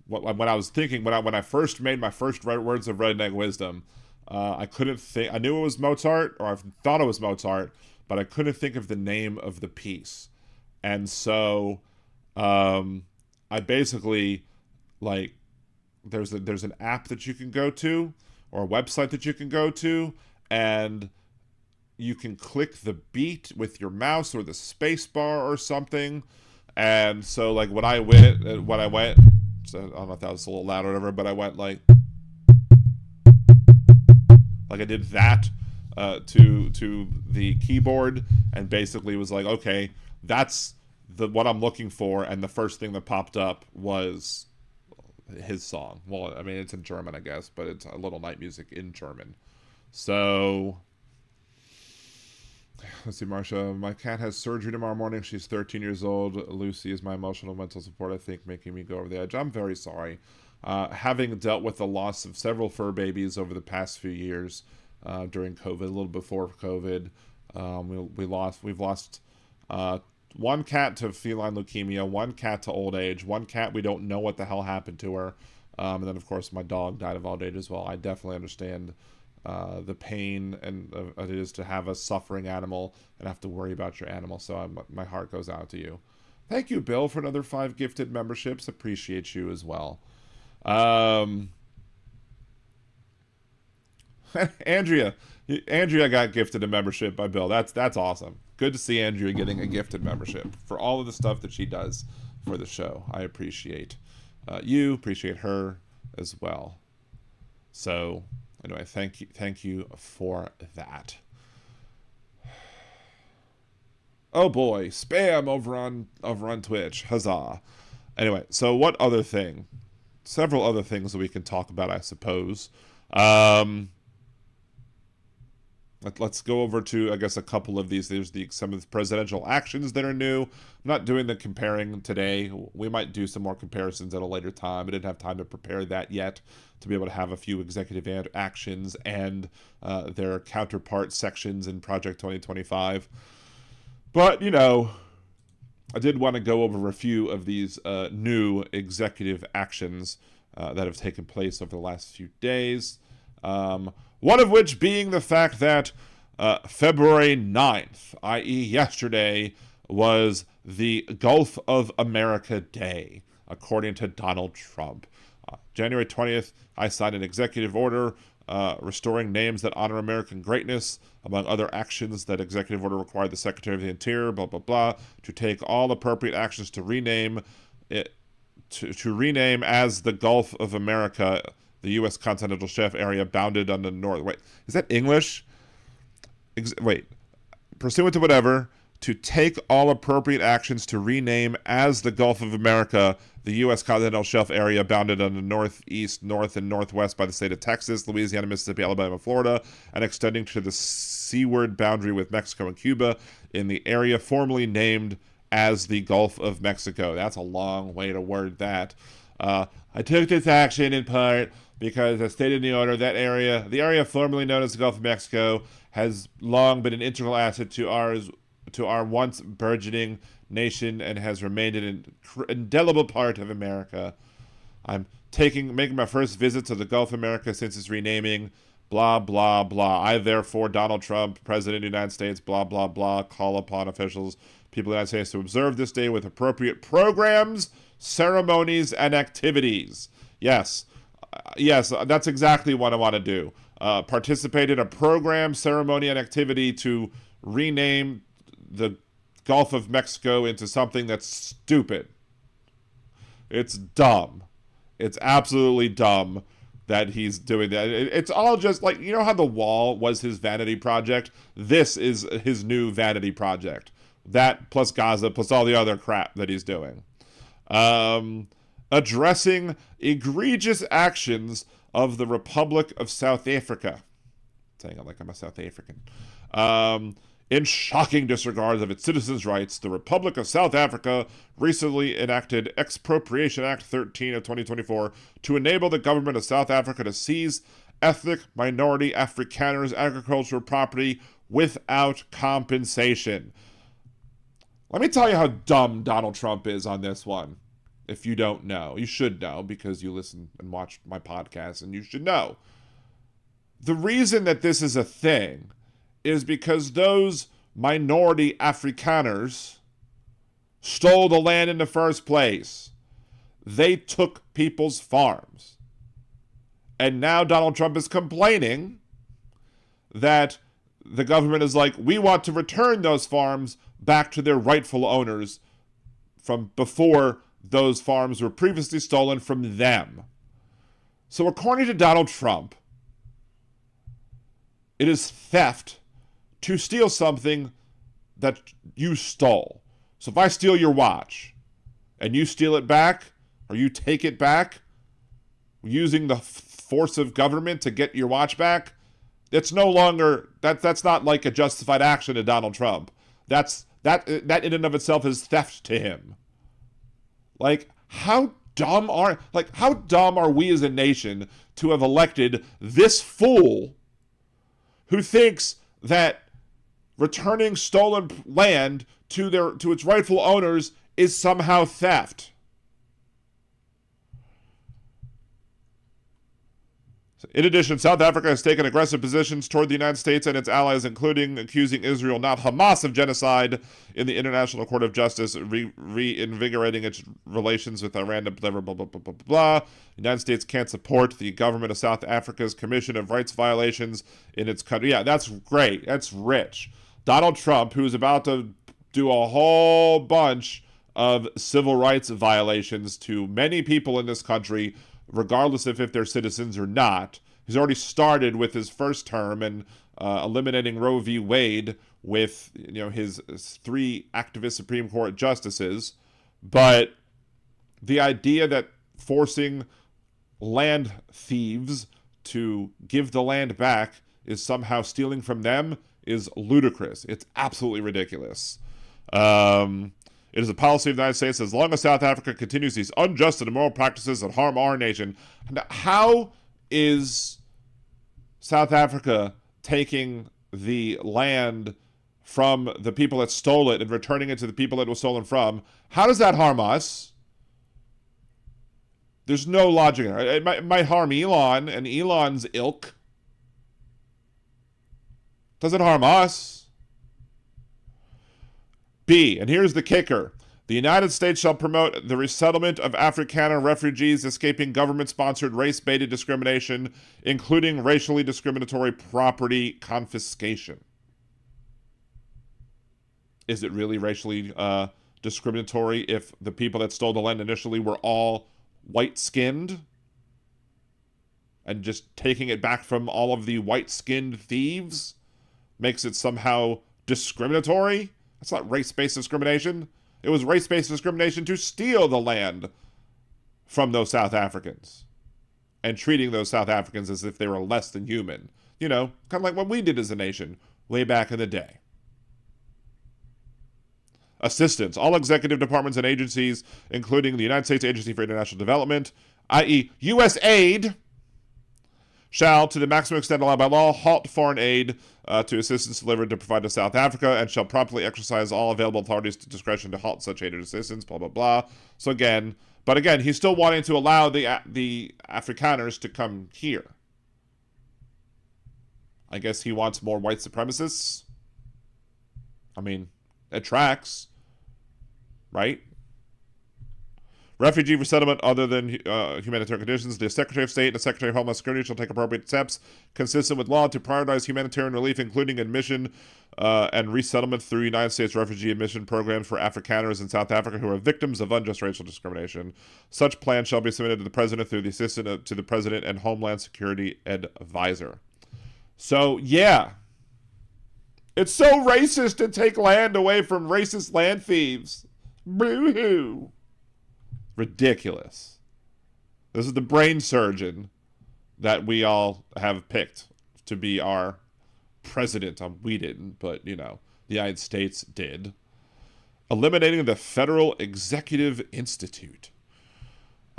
When I was thinking, when I first made my first words of Redneck Wisdom, I couldn't think. I knew it was Mozart, or I thought it was Mozart, but I couldn't think of the name of the piece. And so, I basically, like, there's an app that you can go to, or a website that you can go to, and you can click the beat with your mouse or the space bar or something. And so, like, when I went, so I don't know if that was a little loud or whatever, but I went like I did that to the keyboard, and basically was like, okay, that's what I'm looking for. And the first thing that popped up was his song. Well, I mean, it's in German, I guess, but it's a Little Night Music in German. So, let's see, Marsha. My cat has surgery tomorrow morning. She's 13 years old. Lucy is my emotional mental support, I think, making me go over the edge. I'm very sorry. Having dealt with the loss of several fur babies over the past few years, during COVID, a little before COVID, we've lost one cat to feline leukemia, one cat to old age, one cat we don't know what the hell happened to her, and then of course my dog died of old age as well. I definitely understand the pain and it is to have a suffering animal and have to worry about your animal. So my heart goes out to you. Thank you, Bill, for another 5 gifted memberships. Appreciate you as well. Andrea got gifted a membership by Bill. That's awesome. Good to see Andrea getting a gifted membership for all of the stuff that she does for the show. I appreciate you, appreciate her as well. So anyway, thank you for that. Oh boy, spam over on Twitch. Huzzah. Anyway, so what other thing? Several other things that we can talk about, I suppose. Let's go over to, I guess, a couple of these. There's some of the presidential actions that are new. I'm not doing the comparing today. We might do some more comparisons at a later time. I didn't have time to prepare that yet to be able to have a few executive actions and their counterpart sections in Project 2025. But, you know, I did want to go over a few of these new executive actions that have taken place over the last few days. One of which being the fact that February 9th, i.e. yesterday, was the Gulf of America Day, according to Donald Trump. January 20th, I signed an executive order restoring names that honor American greatness, among other actions. That executive order required the Secretary of the Interior, blah, blah, blah, to take all appropriate actions to rename it, to rename as the Gulf of America the U.S. continental shelf area bounded on the north. Wait, is that English? Pursuant to whatever, to take all appropriate actions to rename as the Gulf of America the U.S. continental shelf area bounded on the northeast, north, and northwest by the state of Texas, Louisiana, Mississippi, Alabama, Florida, and extending to the seaward boundary with Mexico and Cuba in the area formerly named as the Gulf of Mexico. That's a long way to word that. I took this action in part because, as stated in the order, the area formerly known as the Gulf of Mexico, has long been an integral asset to our once burgeoning nation and has remained an indelible part of America. I'm making my first visit to the Gulf of America since its renaming. Blah, blah, blah. I, therefore, Donald Trump, President of the United States, blah, blah, blah, call upon officials, people of the United States to observe this day with appropriate programs, ceremonies, and activities. Yes, that's exactly what I want to do. Participate in a program, ceremony, and activity to rename the Gulf of Mexico into something that's stupid. It's dumb. It's absolutely dumb that he's doing that. It's all just like, you know how the wall was his vanity project? This is his new vanity project. That plus Gaza plus all the other crap that he's doing. Addressing egregious actions of the Republic of South Africa. Saying it like I'm a South African. In shocking disregard of its citizens' rights, the Republic of South Africa recently enacted Expropriation Act 13 of 2024 to enable the government of South Africa to seize ethnic minority Afrikaners' agricultural property without compensation. Let me tell you how dumb Donald Trump is on this one. If you don't know, you should know because you listen and watch my podcast and you should know. The reason that this is a thing is because those minority Afrikaners stole the land in the first place. They took people's farms. And now Donald Trump is complaining that the government is like, we want to return those farms back to their rightful owners from before those farms were previously stolen from them. So according to Donald Trump, it is theft to steal something that you stole. So if I steal your watch and you steal it back or you take it back using the force of government to get your watch back, it's no longer, that's not like a justified action to Donald Trump. That in and of itself is theft to him. Like, how dumb are we as a nation to have elected this fool who thinks that returning stolen land to its rightful owners is somehow theft? In addition, South Africa has taken aggressive positions toward the United States and its allies, including accusing Israel, not Hamas, of genocide in the International Court of Justice, reinvigorating its relations with Iran, blah, blah, blah, blah, blah, blah. The United States can't support the government of South Africa's Commission of Rights Violations in its country. Yeah, that's great. That's rich. Donald Trump, who's about to do a whole bunch of civil rights violations to many people in this country, regardless of if they're citizens or not. He's already started with his first term and eliminating Roe v. Wade with his 3 activist Supreme Court justices. But the idea that forcing land thieves to give the land back is somehow stealing from them is ludicrous. It's absolutely ridiculous. It is a policy of the United States as long as South Africa continues these unjust and immoral practices that harm our nation. Now, how is South Africa taking the land from the people that stole it and returning it to the people that it was stolen from? How does that harm us? There's no logic in it. It might harm Elon and Elon's ilk. Doesn't harm us. B, and here's the kicker. The United States shall promote the resettlement of Afrikaner refugees escaping government-sponsored race-baited discrimination, including racially discriminatory property confiscation. Is it really racially discriminatory if the people that stole the land initially were all white-skinned? And just taking it back from all of the white-skinned thieves makes it somehow discriminatory? That's not race-based discrimination. It was race-based discrimination to steal the land from those South Africans and treating those South Africans as if they were less than human. Kind of like what we did as a nation way back in the day. assistance. All executive departments and agencies, including the United States Agency for International Development, i.e. USAID, shall, to the maximum extent allowed by law, halt foreign aid to assistance delivered to provide to South Africa, and shall promptly exercise all available authorities to discretion to halt such aid and assistance, blah, blah, blah. So again, he's still wanting to allow the Afrikaners to come here. I guess he wants more white supremacists. I mean, it tracks, right? Refugee resettlement other than humanitarian conditions. The Secretary of State and the Secretary of Homeland Security shall take appropriate steps consistent with law to prioritize humanitarian relief, including admission and resettlement through United States refugee admission programs for Afrikaners in South Africa who are victims of unjust racial discrimination. Such plans shall be submitted to the President through the Assistant to the President and Homeland Security Advisor. So, yeah. It's so racist to take land away from racist land thieves. Boo-hoo. Ridiculous. This is the brain surgeon that we all have picked to be our president. We didn't, but, the United States did. Eliminating the Federal Executive Institute.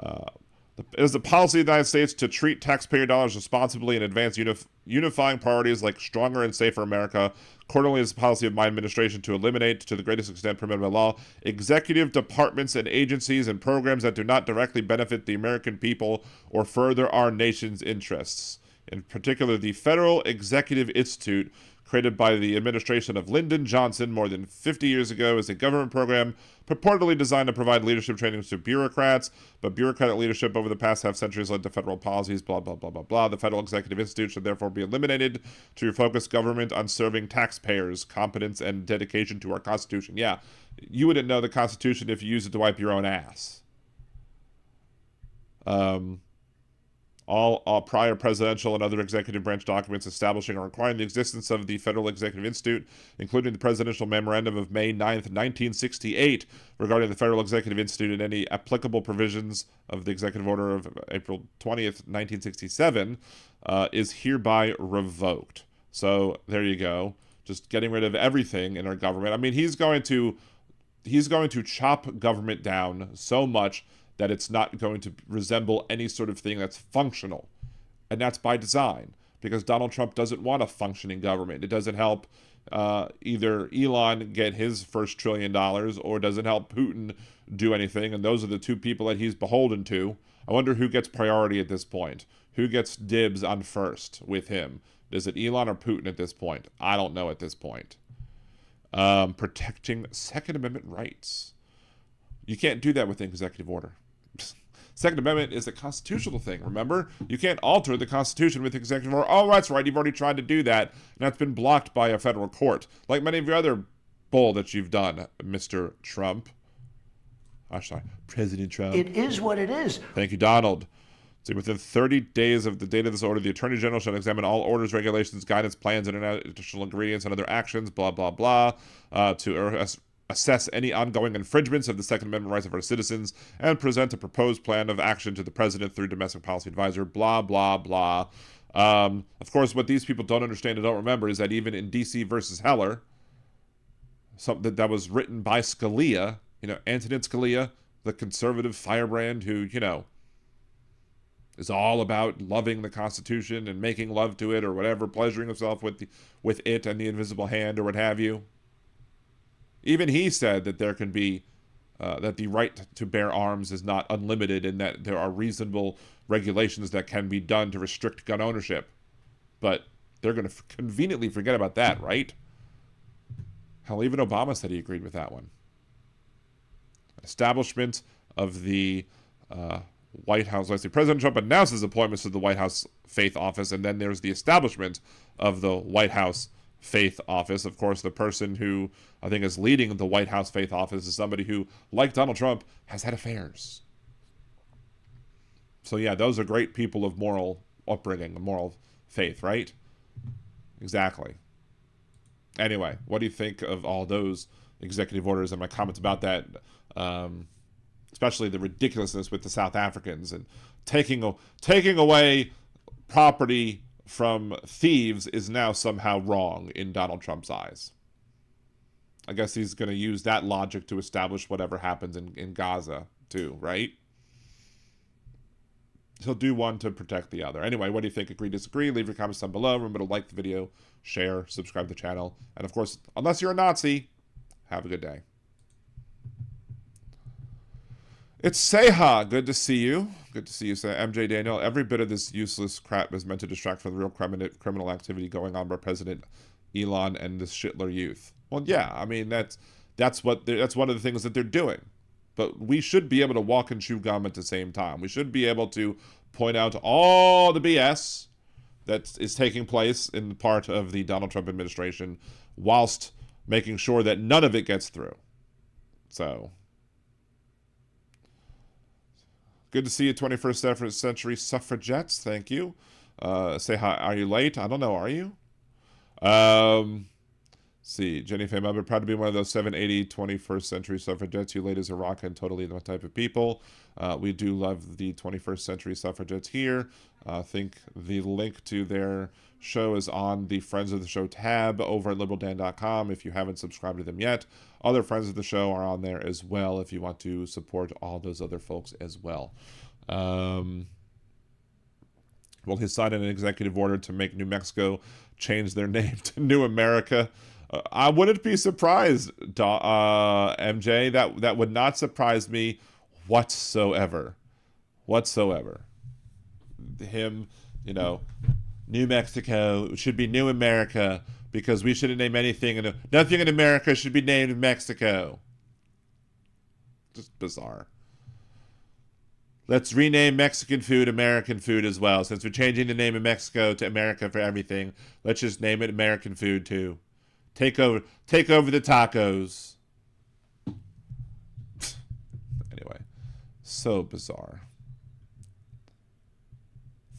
It is the policy of the United States to treat taxpayer dollars responsibly and advance unifying priorities like stronger and safer America. Accordingly, it is the policy of my administration to eliminate, to the greatest extent permitted by law, executive departments and agencies and programs that do not directly benefit the American people or further our nation's interests. In particular, the Federal Executive Institute, created by the administration of Lyndon Johnson more than 50 years ago, is a government program purportedly designed to provide leadership trainings to bureaucrats, but bureaucratic leadership over the past half centuries led to federal policies, blah, blah, blah, blah, blah. The Federal Executive Institute should therefore be eliminated to refocus government on serving taxpayers, competence, and dedication to our Constitution. Yeah, you wouldn't know the Constitution if you used it to wipe your own ass. All prior presidential and other executive branch documents establishing or requiring the existence of the Federal Executive Institute, including the Presidential Memorandum of May 9th, 1968, regarding the Federal Executive Institute and any applicable provisions of the Executive Order of April 20th, 1967, is hereby revoked. So there you go. Just getting rid of everything in our government. I mean, he's going to chop government down so much that it's not going to resemble any sort of thing that's functional. And that's by design, because Donald Trump doesn't want a functioning government. It doesn't help either Elon get his first $1 trillion or doesn't help Putin do anything, and those are the two people that he's beholden to. I wonder who gets priority at this point. Who gets dibs on first with him? Is it Elon or Putin at this point? I don't know at this point. Protecting Second Amendment rights. You can't do that with the executive order. Second Amendment is a constitutional thing, remember? You can't alter the Constitution with executive order. Oh, that's right, you've already tried to do that, and that's been blocked by a federal court, like many of your other bull that you've done, Mr. Trump. Oh, sorry, President Trump. It is what it is. Thank you, Donald. See, within 30 days of the date of this order, the Attorney General shall examine all orders, regulations, guidance, plans, and additional ingredients and other actions, blah, blah, blah, to assess any ongoing infringements of the Second Amendment rights of our citizens, and present a proposed plan of action to the President through Domestic Policy Advisor, blah, blah, blah. Of course, what these people don't understand and don't remember is that even in D.C. versus Heller, something that was written by Scalia, Antonin Scalia, the conservative firebrand who, is all about loving the Constitution and making love to it or whatever, pleasuring himself with it and the invisible hand or what have you. Even he said that there can be, that the right to bear arms is not unlimited and that there are reasonable regulations that can be done to restrict gun ownership. But they're going to conveniently forget about that, right? Hell, even Obama said he agreed with that one. Establishment of the White House. Let's see, President Trump announces appointments to the White House Faith Office, and then there's the establishment of the White House Faith Office. Of course, the person who I think is leading the White House Faith Office is somebody who, like Donald Trump, has had affairs. So yeah, those are great people of moral upbringing, moral faith, right? Exactly. Anyway, what do you think of all those executive orders and my comments about that? Especially the ridiculousness with the South Africans and taking away property from thieves is now somehow wrong in Donald Trump's eyes. I guess he's going to use that logic to establish whatever happens in Gaza, too, right? He'll do one to protect the other. Anyway, what do you think? Agree, disagree? Leave your comments down below. Remember to like the video, share, subscribe to the channel. And of course, unless you're a Nazi, have a good day. It's Seha. Good to see you. Good to see you, MJ Daniel. Every bit of this useless crap is meant to distract from the real criminal activity going on by President Elon and this shitler youth. Well, yeah, I mean, that's one of the things that they're doing. But we should be able to walk and chew gum at the same time. We should be able to point out all the BS that is taking place in part of the Donald Trump administration whilst making sure that none of it gets through. So, good to see you, 21st century suffragettes. Thank you. Say hi. Are you late? I don't know. Are you? See, Jenny Fame, I've been proud to be one of those 780 21st century suffragettes. You ladies are rocking, totally the type of people. We do love the 21st century suffragettes here. I think the link to their show is on the Friends of the Show tab over at liberaldan.com if you haven't subscribed to them yet. Other friends of the show are on there as well if you want to support all those other folks as well. Well, he signed an executive order to make New Mexico change their name to New America. I wouldn't be surprised, MJ. That would not surprise me whatsoever. Him, New Mexico should be New America because we shouldn't name anything. Nothing in America should be named Mexico. Just bizarre. Let's rename Mexican food American food as well. Since we're changing the name of Mexico to America for everything, let's just name it American food too. Take over the tacos. Anyway, so bizarre.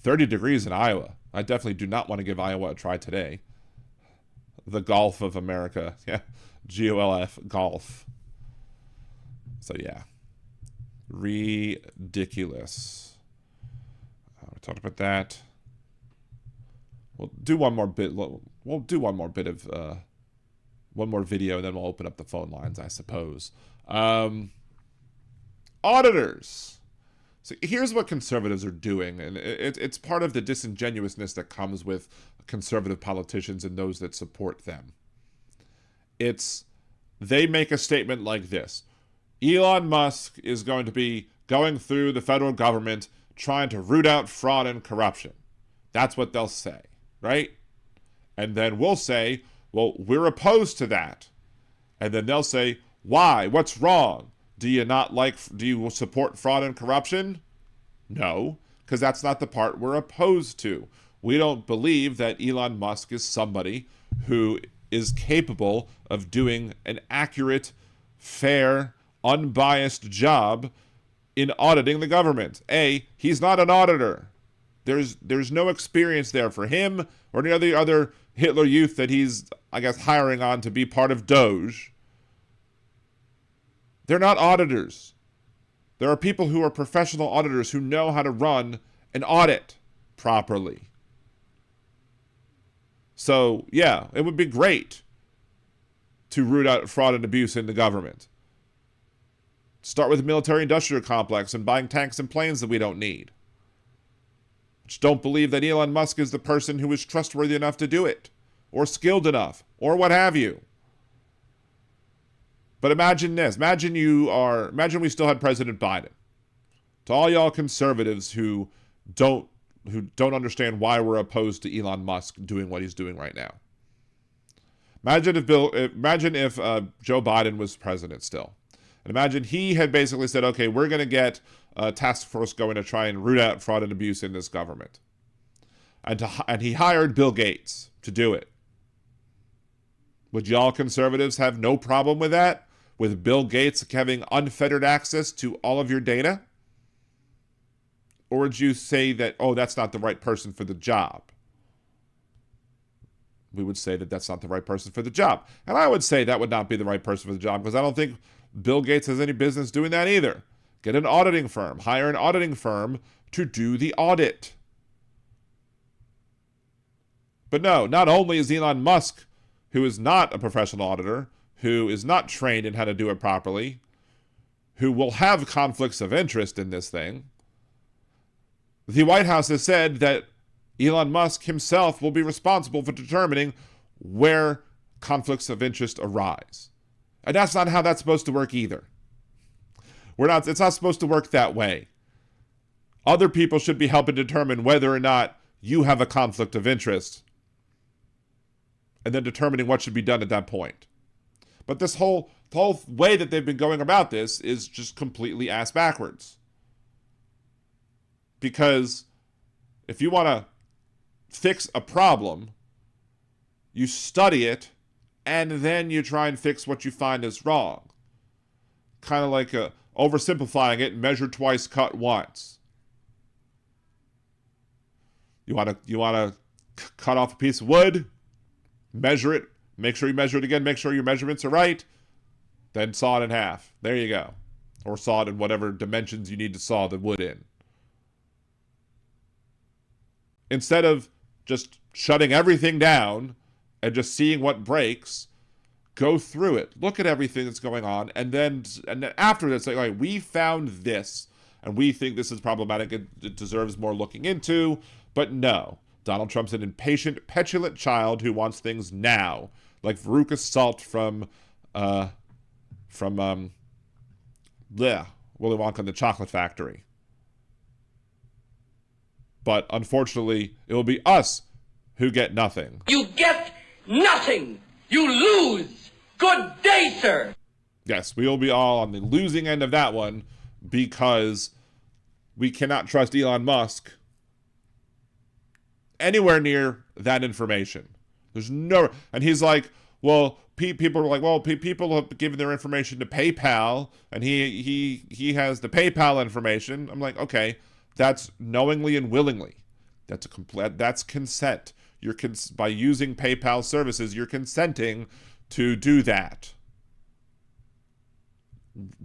30 degrees in Iowa. I definitely do not want to give Iowa a try today. The Gulf of America. Yeah, GOLF, golf. So yeah. Ridiculous. We talked about that. We'll do one more bit. We'll do one more bit of one more video, and then we'll open up the phone lines, I suppose. Auditors. So here's what conservatives are doing, and it's part of the disingenuousness that comes with conservative politicians and those that support them. They make a statement like this. Elon Musk is going to be going through the federal government trying to root out fraud and corruption. That's what they'll say, right? And then we'll say, well, we're opposed to that. And then they'll say, why? What's wrong? Do you support fraud and corruption? No, because that's not the part we're opposed to. We don't believe that Elon Musk is somebody who is capable of doing an accurate, fair, unbiased job in auditing the government. He's not an auditor. There's no experience there for him or any other Hitler youth that he's, I guess, hiring on to be part of Doge. They're not auditors. There are people who are professional auditors who know how to run an audit properly. So, yeah, it would be great to root out fraud and abuse in the government. Start with the military-industrial complex and buying tanks and planes that we don't need. Just don't believe that Elon Musk is the person who is trustworthy enough to do it, or skilled enough, or what have you. But imagine this. Imagine we still had President Biden. To all y'all conservatives who don't understand why we're opposed to Elon Musk doing what he's doing right now. Imagine if Joe Biden was president still. And imagine he had basically said, okay, we're going to get a task force going to try and root out fraud and abuse in this government. And he hired Bill Gates to do it. Would y'all conservatives have no problem with that? With Bill Gates having unfettered access to all of your data? Or would you say that, oh, that's not the right person for the job? We would say that that's not the right person for the job. And I would say that would not be the right person for the job because I don't think Bill Gates has any business doing that either. Get an auditing firm. Hire an auditing firm to do the audit. But no, not only is Elon Musk, who is not a professional auditor, who is not trained in how to do it properly, who will have conflicts of interest in this thing. The White House has said that Elon Musk himself will be responsible for determining where conflicts of interest arise. And that's not how that's supposed to work either. It's not supposed to work that way. Other people should be helping determine whether or not you have a conflict of interest, and then determining what should be done at that point. But the whole way that they've been going about this is just completely ass backwards. Because if you want to fix a problem, you study it, and then you try and fix what you find is wrong. Kind of like oversimplifying it, measure twice, cut once. You want to cut off a piece of wood, measure it, make sure you measure it again, make sure your measurements are right, then saw it in half. There you go. Or saw it in whatever dimensions you need to saw the wood in. Instead of just shutting everything down and just seeing what breaks, go through it. Look at everything that's going on, and then after that, say, all right, we found this, and we think this is problematic. It deserves more looking into. But no, Donald Trump's an impatient, petulant child who wants things now, like Veruca Salt from Willy Wonka and the Chocolate Factory. But unfortunately, it will be us who get nothing. You get nothing. You lose. Good day, sir. Yes, we will be all on the losing end of that one because we cannot trust Elon Musk anywhere near that information. There's no... And he's like, well, people are like, well, people have given their information to PayPal, and he has the PayPal information. I'm like, okay, that's knowingly and willingly. That's consent. By using PayPal services, you're consenting to do that.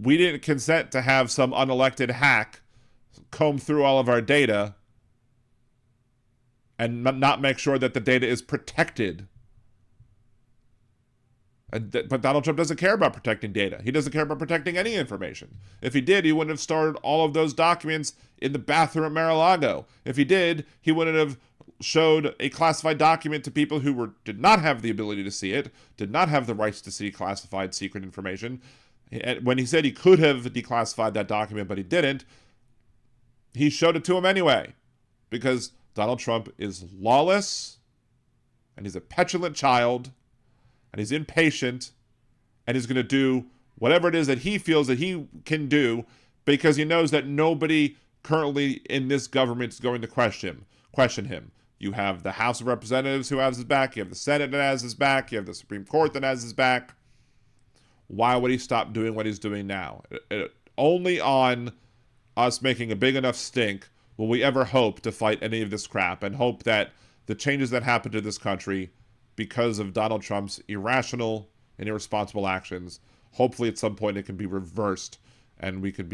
We didn't consent to have some unelected hack comb through all of our data and not make sure that the data is protected. But Donald Trump doesn't care about protecting data. He doesn't care about protecting any information. If he did, he wouldn't have stored all of those documents in the bathroom at Mar-a-Lago. If he did, he wouldn't have showed a classified document to people who did not have the ability to see it, did not have the rights to see classified secret information. When he said he could have declassified that document, but he didn't, he showed it to him anyway. Because Donald Trump is lawless, and he's a petulant child, and he's impatient, and he's going to do whatever it is that he feels that he can do because he knows that nobody currently in this government is going to question him. You have the House of Representatives who has his back, you have the Senate that has his back, you have the Supreme Court that has his back. Why would he stop doing what he's doing now? Only on us making a big enough stink will we ever hope to fight any of this crap and hope that the changes that happen to this country because of Donald Trump's irrational and irresponsible actions, hopefully at some point it can be reversed and we could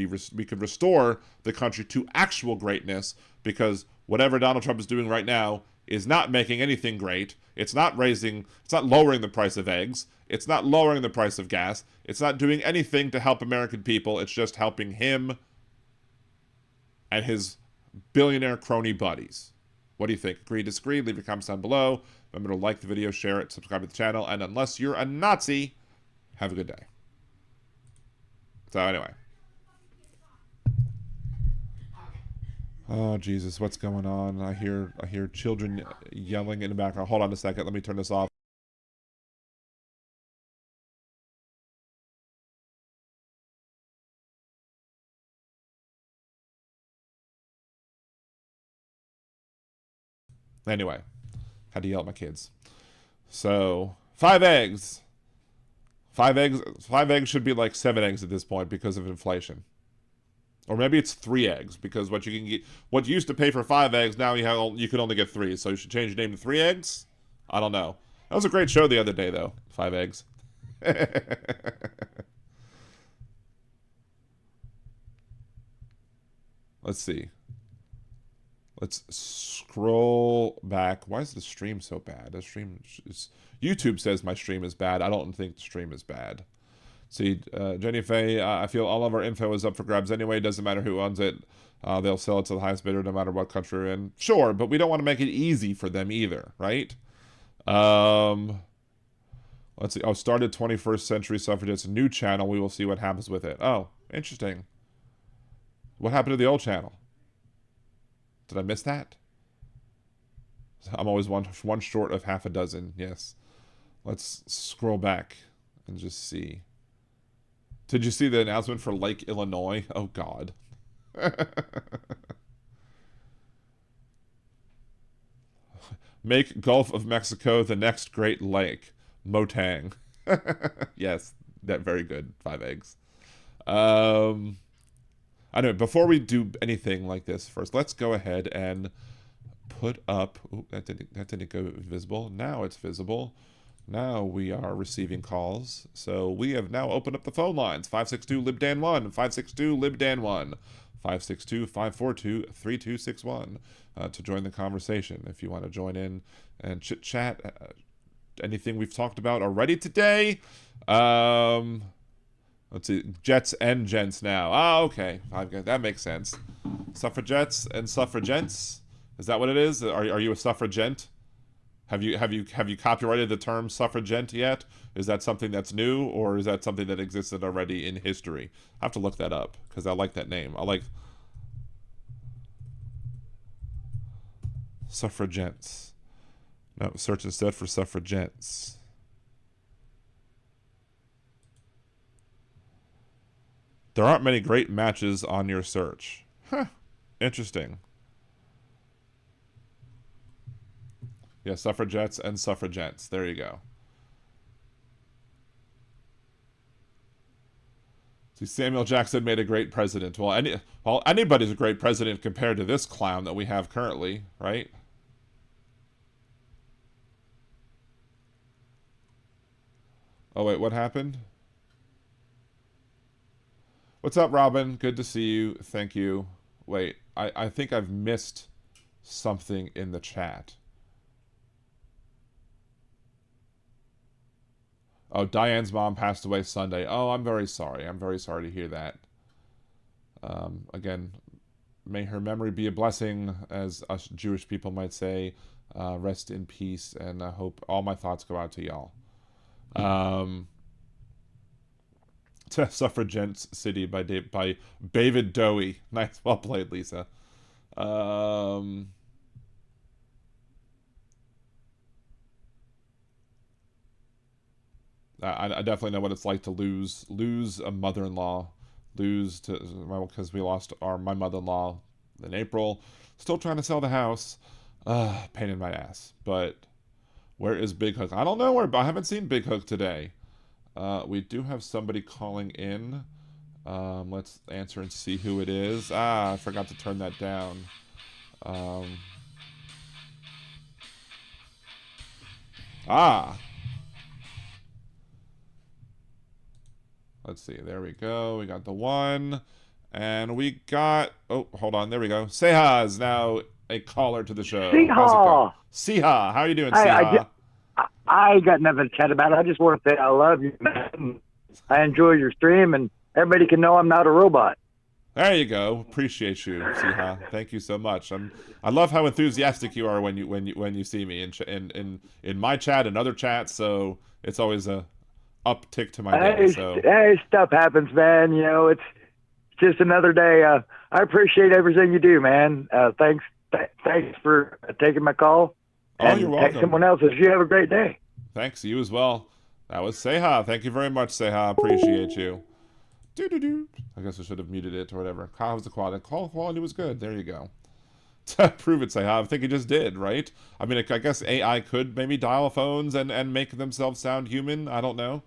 restore the country to actual greatness, because whatever Donald Trump is doing right now is not making anything great. It's not lowering the price of eggs. It's not lowering the price of gas. It's not doing anything to help American people. It's just helping him and his billionaire crony buddies. What do you think? Agree, disagree? Leave your comments down below. Remember to like the video, share it, subscribe to the channel, and unless you're a Nazi, have a good day. So anyway. Oh, Jesus, what's going on? I hear children yelling in the background. Hold on a second. Let me turn this off. Anyway, had to yell at my kids. So, 5 eggs. 5 eggs should be like 7 eggs at this point because of inflation. Or maybe it's 3 eggs, because what you used to pay for 5 eggs, now you can only get 3. So you should change your name to 3 eggs? I don't know. That was a great show the other day, though. 5 eggs. Let's see. Let's scroll back. Why is the stream so bad? The stream is... YouTube says my stream is bad. I don't think the stream is bad. See, Jenny Faye, I feel all of our info is up for grabs anyway. Doesn't matter who owns it. They'll sell it to the highest bidder no matter what country we're in. Sure, but we don't want to make it easy for them either, right? Let's see. Oh, started 21st Century Suffragettes, a new channel. We will see what happens with it. Oh, interesting. What happened to the old channel? Did I miss that? I'm always one short of half a dozen. Yes. Let's scroll back and just see. Did you see the announcement for Lake Illinois? Oh, God. Make Gulf of Mexico the next Great Lake. Motang. Yes, that very good. 5 eggs. Anyway, before we do anything like this, first, let's go ahead and put up... Ooh, that didn't go visible. Now it's visible. Now we are receiving calls. So we have now opened up the phone lines. 562-LIBDAN1, 562-LIBDAN1, 562-542-3261 to join the conversation. If you want to join in and chit-chat anything we've talked about already today. Let's see, Jets and Gents now. Ah, okay, that makes sense. Suffragettes and suffragents. Is that what it is? Are you a suffragent? Have you copyrighted the term suffragent yet? Is that something that's new, or is that something that existed already in history? I have to look that up because I like that name. I like suffragents. No, search instead for suffragettes. There aren't many great matches on your search. Huh. Interesting. Yeah, suffragettes and suffragents. There you go. See, Samuel Jackson made a great president. Well, anybody's a great president compared to this clown that we have currently, right? Oh, wait, what happened? What's up, Robin? Good to see you. Thank you. Wait, I think I've missed something in the chat. Oh, Diane's mom passed away Sunday. Oh, I'm very sorry. I'm very sorry to hear that. Again, may her memory be a blessing, as us Jewish people might say. Rest in peace, and I hope all my thoughts go out to y'all. Suffragents City by David Dowie. Nice, well played, Lisa. I definitely know what it's like to lose a mother-in-law, because we lost my mother-in-law in April. Still trying to sell the house. Pain in my ass. But where is Big Hook? I don't know where. I haven't seen Big Hook today. We do have somebody calling in. Let's answer and see who it is. I forgot to turn that down. Let's see. There we go. We got the one. And we got... Oh, hold on. There we go. Seha is now a caller to the show. Seha! Seha, how are you doing, Seha? I got nothing to chat about. I just want to say I love you, man. I enjoy your stream, and everybody can know I'm not a robot. There you go. Appreciate you, Seha. Thank you so much. I love how enthusiastic you are when you see me in my chat and other chats. So it's always a uptick to my day. Hey, stuff happens, man. You know, it's just another day. I appreciate everything you do, man. Thanks for taking my call. Oh, you're welcome. Someone else. You have a great day. Thanks, you as well. That was Seha. Thank you very much, Seha. Appreciate you. I guess I should have muted it or whatever. Call was the quality. Call quality was good. There you go. Prove it, Seha. I think it just did, right? I mean, I guess AI could maybe dial phones and make themselves sound human. I don't know.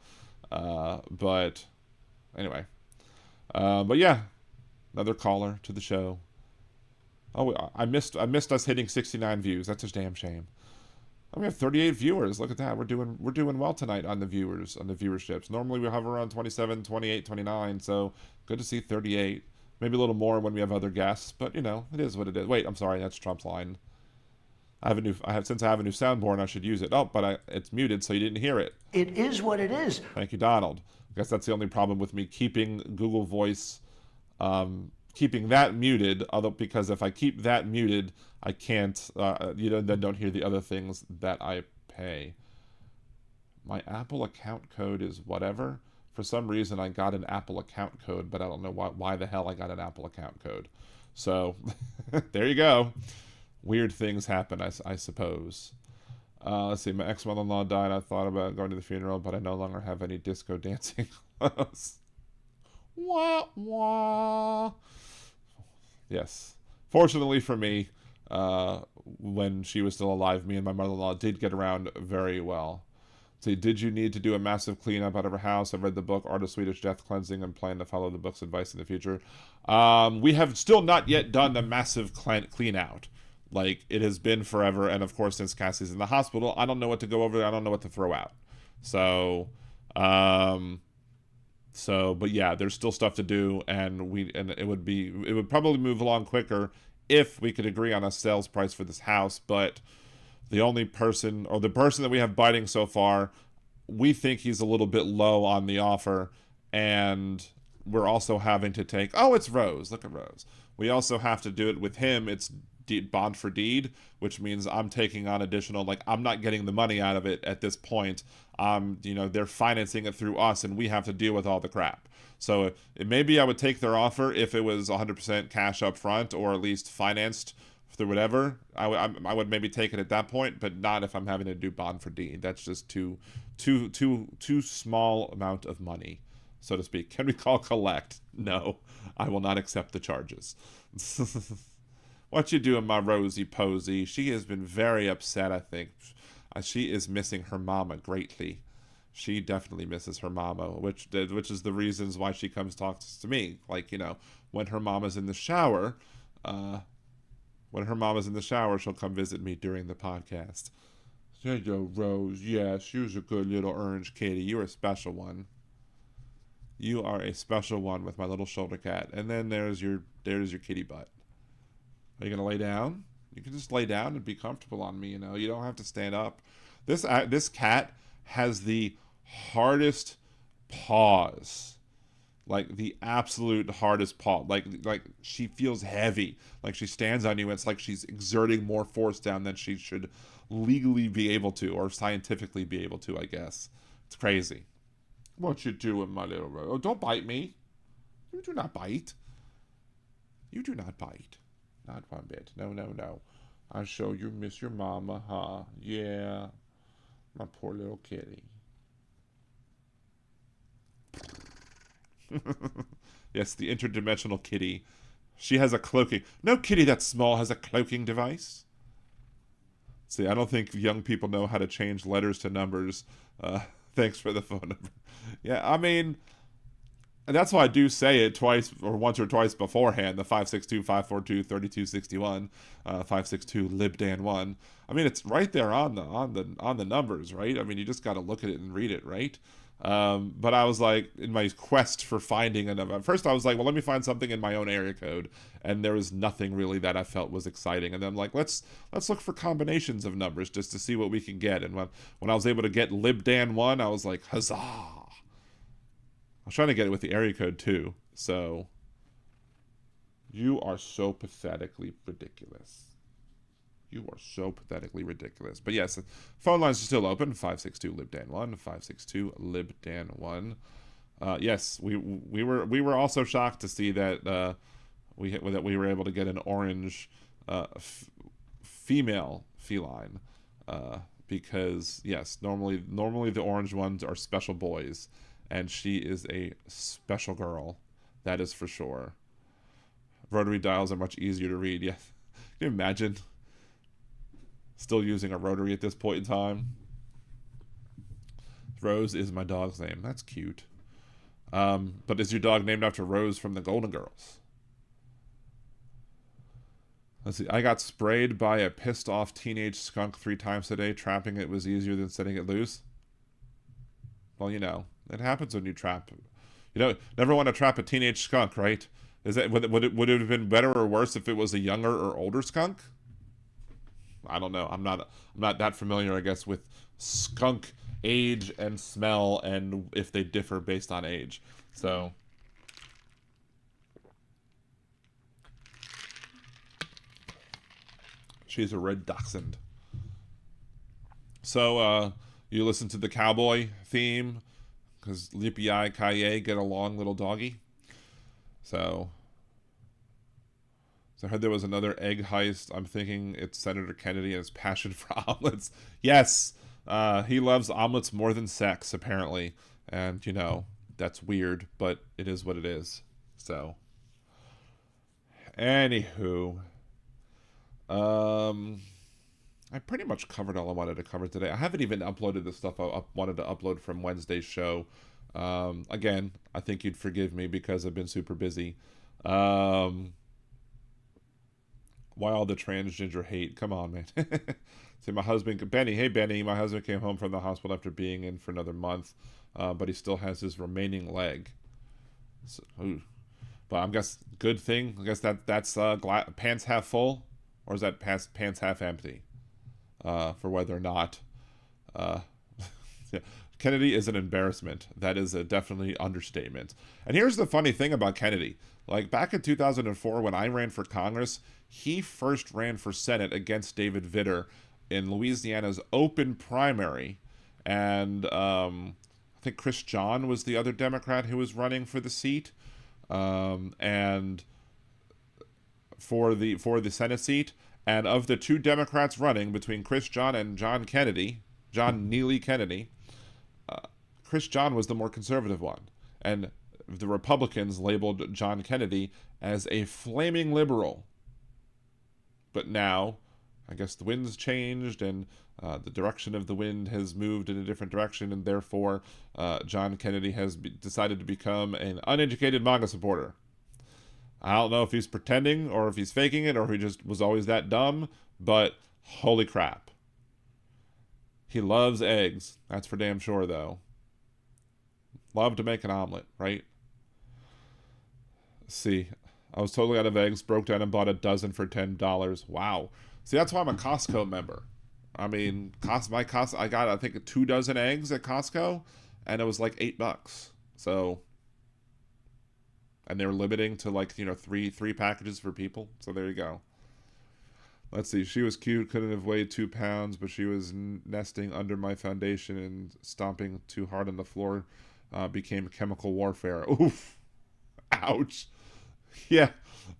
But anyway. But yeah, another caller to the show. Oh, I missed us hitting 69 views. That's a damn shame. Oh, we have 38 viewers. Look at that. We're doing well tonight on the viewerships. Normally we hover around 27, 28, 29. So good to see 38. Maybe a little more when we have other guests, but you know, it is what it is. Wait, I'm sorry, that's Trump's line. Since I have a new soundboard, I should use it. Oh, but it's muted, so you didn't hear it. It is what it is. Thank you, Donald. I guess that's the only problem with me keeping Google Voice, keeping that muted. Although, because if I keep that muted, I can't. Then don't hear the other things that I pay. My Apple account code is whatever. For some reason, I got an Apple account code, but I don't know why the hell I got an Apple account code. So, there you go. Weird things happen, I suppose. Let's see, my ex-mother-in-law died. I thought about going to the funeral, but I no longer have any disco dancing clothes. Wah, wah. Yes. Fortunately for me, when she was still alive, me and my mother-in-law did get around very well. See, did you need to do a massive cleanup out of her house? I've read the book, Art of Swedish Death Cleansing, and plan to follow the book's advice in the future. We have still not yet done the massive clean out. Like, it has been forever, and of course, since Cassie's in the hospital, I don't know what to go over, I don't know what to throw out. So, but yeah, there's still stuff to do, and it would probably move along quicker if we could agree on a sales price for this house, but the person that we have biting so far, we think he's a little bit low on the offer, and we're also having to take, it's Rose, look at Rose. We also have to do it with him, it's bond for deed, which means I'm taking on additional, I'm not getting the money out of it at this point. They're financing it through us, and we have to deal with all the crap. So maybe I would take their offer if it was 100% cash up front, or at least financed through whatever. I would maybe take it at that point, but not if I'm having to do bond for deed. That's just too small amount of money, so to speak. Can we call collect? No, I will not accept the charges. What you doing, my Rosie Posey? She has been very upset, I think. She is missing her mama greatly. She definitely misses her mama, which is the reasons why she comes talks to me. When her mama's in the shower, she'll come visit me during the podcast. Yo, Rose, yes, you're a good little orange kitty. You're a special one. You are a special one with my little shoulder cat. And then there's your kitty butt. Are you going to lay down? You can just lay down and be comfortable on me, You don't have to stand up. This cat has the hardest paws. The absolute hardest paw. She feels heavy. She stands on you, and it's like she's exerting more force down than she should legally be able to, or scientifically be able to, I guess. It's crazy. What you doing, my little Rose? Oh, don't bite me. You do not bite. You do not bite. Not one bit. No, no, no. I'm sure you miss your mama, huh? Yeah. My poor little kitty. Yes, the interdimensional kitty. She has a cloaking. No kitty that small has a cloaking device. See, I don't think young people know how to change letters to numbers. Thanks for the phone number. Yeah, I mean, and that's why I do say it once or twice beforehand, the 562-542-3261, 562-LibDan1. I mean, it's right there on the numbers, right? I mean, you just got to look at it and read it, right? But I was in my quest for finding a number. At first I was let me find something in my own area code, and there was nothing really that I felt was exciting. And then let's look for combinations of numbers just to see what we can get. And when I was able to get LibDan1, I was like, huzzah! I was trying to get it with the area code too. So you are so pathetically ridiculous. You are so pathetically ridiculous. But yes, phone lines are still open. 562-LibDan1, 562-LibDan1. Yes, we were also shocked to see that we were able to get an orange female feline, because yes, normally the orange ones are special boys, and she is a special girl. That is for sure. Rotary dials are much easier to read. Yes, can you imagine? Still using a rotary at this point in time. Rose is my dog's name. That's cute. But is your dog named after Rose from the Golden Girls? Let's see. I got sprayed by a pissed off teenage skunk 3 times today. Trapping it was easier than setting it loose. Well, it happens when you trap. Never want to trap a teenage skunk, right? Is that would it have been better or worse if it was a younger or older skunk? I don't know. I'm not that familiar, I guess, with skunk age and smell and if they differ based on age. So she's a red dachshund. So you listen to the cowboy theme because Yippee-Ki-Yay, get along, little doggy. So I heard there was another egg heist. I'm thinking it's Senator Kennedy and his passion for omelets. Yes, he loves omelets more than sex, apparently. And, you know, that's weird, but it is what it is. So, anywho, I pretty much covered all I wanted to cover today. I haven't even uploaded the stuff I wanted to upload from Wednesday's show. Again, I think you'd forgive me because I've been super busy. Why all the transgender hate? Come on, man. See, my husband, Benny. Hey, Benny. My husband came home from the hospital after being in for another month, but he still has his remaining leg. So, but I guess good thing. I guess that's pants half full, or is that pants half empty? For whether or not Kennedy is an embarrassment. That is a definitely understatement. And here's the funny thing about Kennedy. Like back in 2004 when I ran for Congress, he first ran for Senate against David Vitter in Louisiana's open primary. And I think Chris John was the other Democrat who was running for the seat. And for the Senate seat. And of the two Democrats running between Chris John and John Neely Kennedy, Chris John was the more conservative one. And the Republicans labeled John Kennedy as a flaming liberal. But now, I guess the wind's changed and the direction of the wind has moved in a different direction, and therefore John Kennedy has decided to become an uneducated MAGA supporter. I don't know if he's pretending or if he's faking it or if he just was always that dumb, but holy crap. He loves eggs. That's for damn sure, though. Love to make an omelet, right? Let's see. I was totally out of eggs, broke down and bought a dozen for $10. Wow. See, that's why I'm a Costco member. I mean, I got, I think, 2 dozen eggs at Costco, and it was like $8. So, and they were limiting to like, you know, three packages for people. So there you go. Let's see. She was cute, couldn't have weighed 2 pounds, but she was nesting under my foundation and stomping too hard on the floor became chemical warfare. Oof. Ouch. Yeah.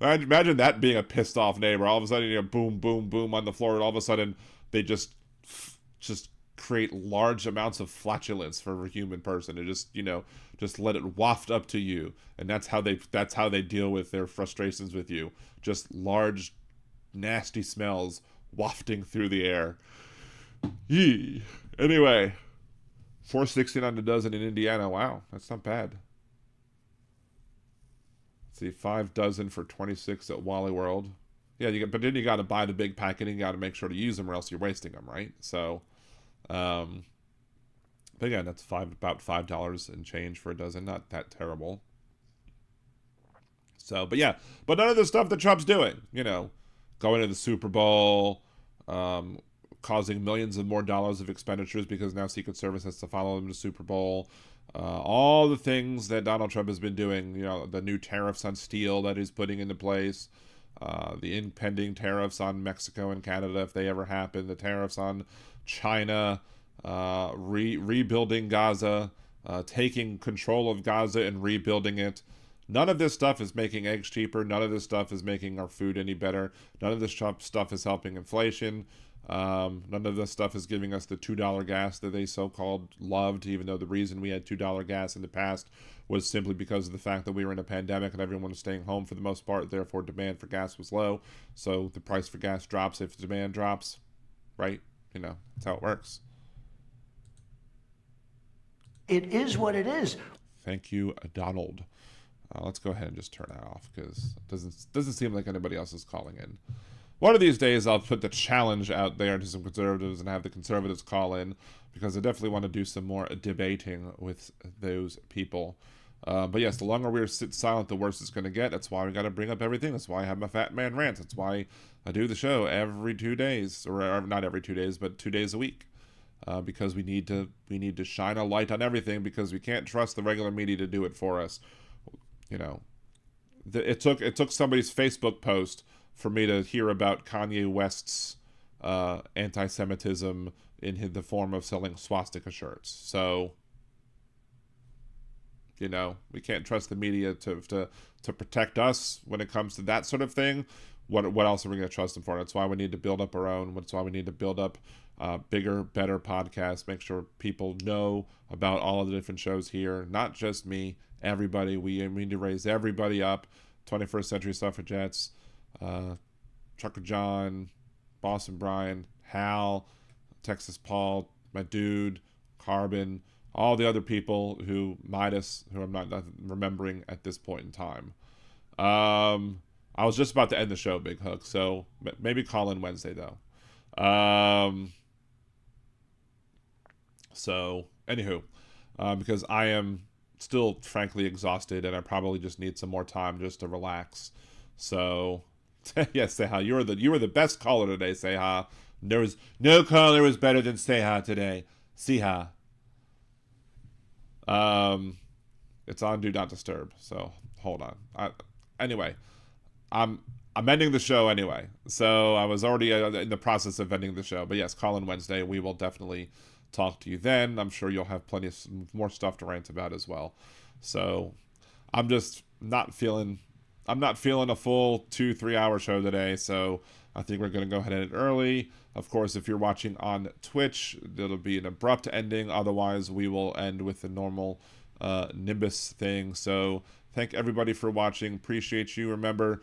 Imagine that being a pissed off neighbor. All of a sudden, you know, boom, boom, boom on the floor, and all of a sudden they just create large amounts of flatulence for a human person to just, you know, just let it waft up to you. And that's how they deal with their frustrations with you. Just large, nasty smells wafting through the air. Yee. Anyway, $4.69 a dozen in Indiana. Wow, that's not bad. Let's see, 5 dozen for $26 at Wally World. Yeah, but then you got to buy the big packet and you got to make sure to use them or else you're wasting them, right? So, but again, that's about $5 and change for a dozen. Not that terrible. So, but yeah, but none of the stuff that Trump's doing, you know, going to the Super Bowl, causing millions of more dollars of expenditures because now Secret Service has to follow him to Super Bowl. All the things that Donald Trump has been doing, you know, the new tariffs on steel that he's putting into place, the impending tariffs on Mexico and Canada if they ever happen, the tariffs on China, rebuilding Gaza, taking control of Gaza and rebuilding it. None of this stuff is making eggs cheaper. None of this stuff is making our food any better. None of this stuff is helping inflation. None of this stuff is giving us the $2 gas that they so-called loved, even though the reason we had $2 gas in the past was simply because of the fact that we were in a pandemic and everyone was staying home for the most part, therefore demand for gas was low, so the price for gas drops if the demand drops, right? You know, that's how it works. It is what it is. Thank you, Donald. Let's go ahead and just turn that off because it doesn't seem like anybody else is calling in. One of these days, I'll put the challenge out there to some conservatives and have the conservatives call in because I definitely want to do some more debating with those people. But yes, the longer we sit silent, the worse it's going to get. That's why we got to bring up everything. That's why I have my Fat Man rants. That's why I do the show every 2 days, or not every 2 days, but 2 days a week, because we need to shine a light on everything, because we can't trust the regular media to do it for us. You know, it took somebody's Facebook post for me to hear about Kanye West's anti-Semitism in the form of selling swastika shirts. So, you know, we can't trust the media to protect us when it comes to that sort of thing. What else are we going to trust them for? That's why we need to build up our own. That's why we need to build up bigger, better podcasts. Make sure people know about all of the different shows here. Not just me, everybody. We need to raise everybody up. 21st Century Suffragettes, Trucker John, Boston Brian, Hal, Texas Paul, my dude, Carbon, all the other people who Midas, who I'm not remembering at this point in time. I was just about to end the show, Big Hook, so maybe call in Wednesday, though. So, anywho, because I am still, frankly, exhausted, and I probably just need some more time just to relax. So, yes, Seha, you were the best caller today, Seha. There was no caller was better than Seha today. Seha. It's on Do Not Disturb, so hold on. Anyway, I'm ending the show anyway. So I was already in the process of ending the show. But yes, call in Wednesday. We will definitely talk to you then. I'm sure you'll have plenty of more stuff to rant about as well. So I'm just not feeling a full 2-3 hour show today. So I think we're going to go ahead and end it early. Of course, if you're watching on Twitch, it'll be an abrupt ending. Otherwise, we will end with the normal Nimbus thing. So thank everybody for watching. Appreciate you. Remember,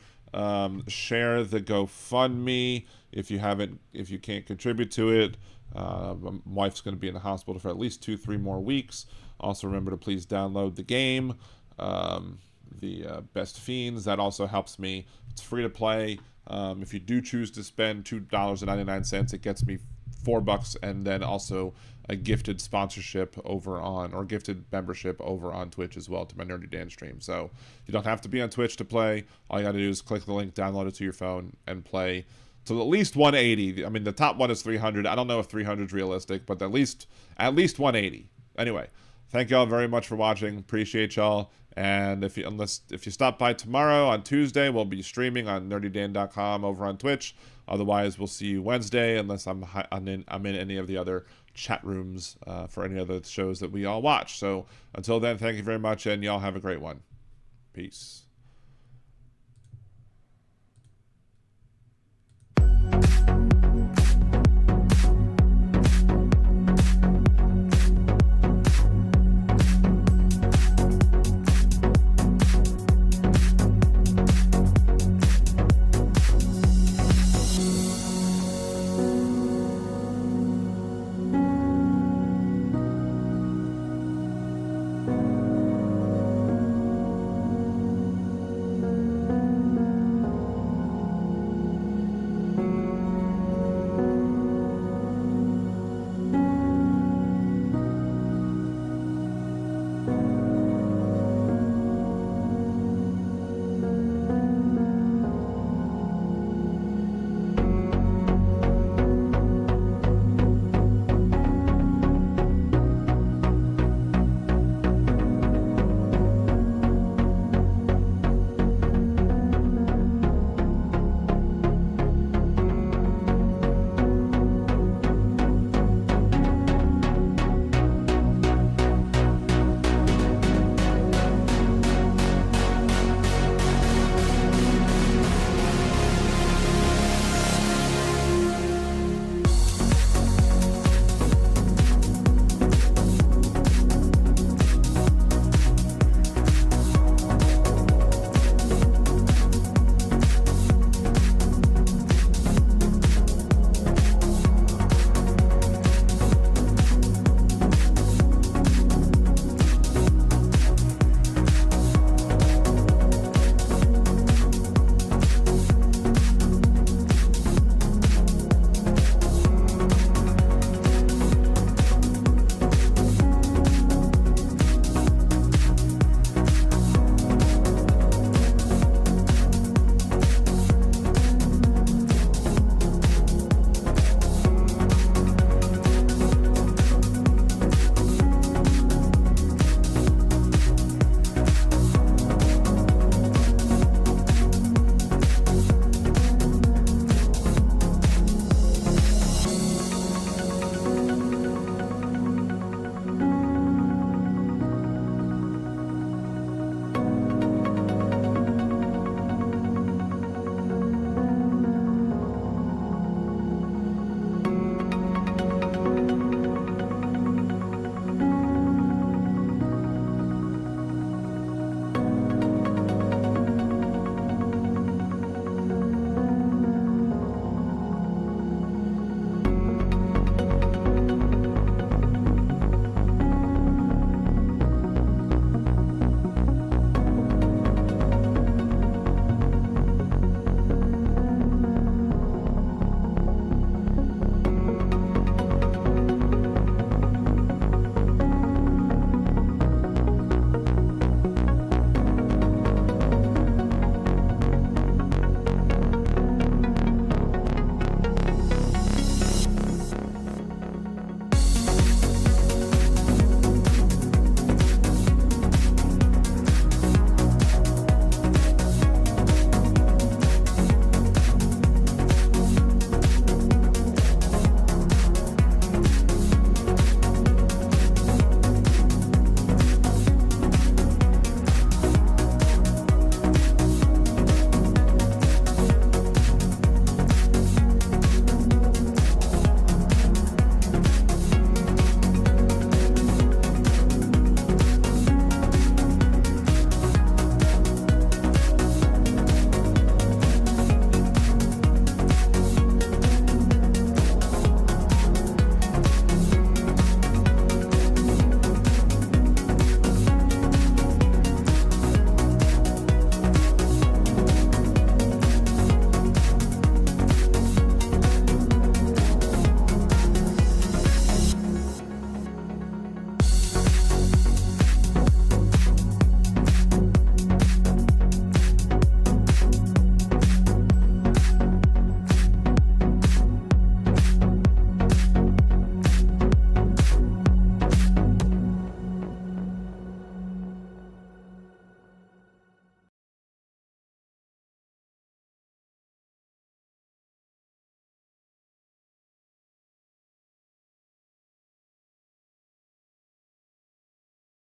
share the GoFundMe if you can't contribute to it. My wife's going to be in the hospital for at least 2-3 more weeks. Also, remember to please download the game, the Best Fiends. That also helps me. It's free to play. If you do choose to spend $2.99, it gets me $4, and then also a gifted sponsorship or gifted membership over on Twitch as well to my Nerdy Dan stream. So you don't have to be on Twitch to play. All you got to do is click the link, download it to your phone, and play to at least 180. I mean, the top one is 300. I don't know if 300 is realistic, but at least 180. Anyway, thank y'all very much for watching. Appreciate y'all. And if you stop by tomorrow on Tuesday, we'll be streaming on nerdydan.com over on Twitch. Otherwise, we'll see you Wednesday, unless I'm in any of the other chat rooms for any other shows that we all watch. So until then, thank you very much, and y'all have a great one. Peace.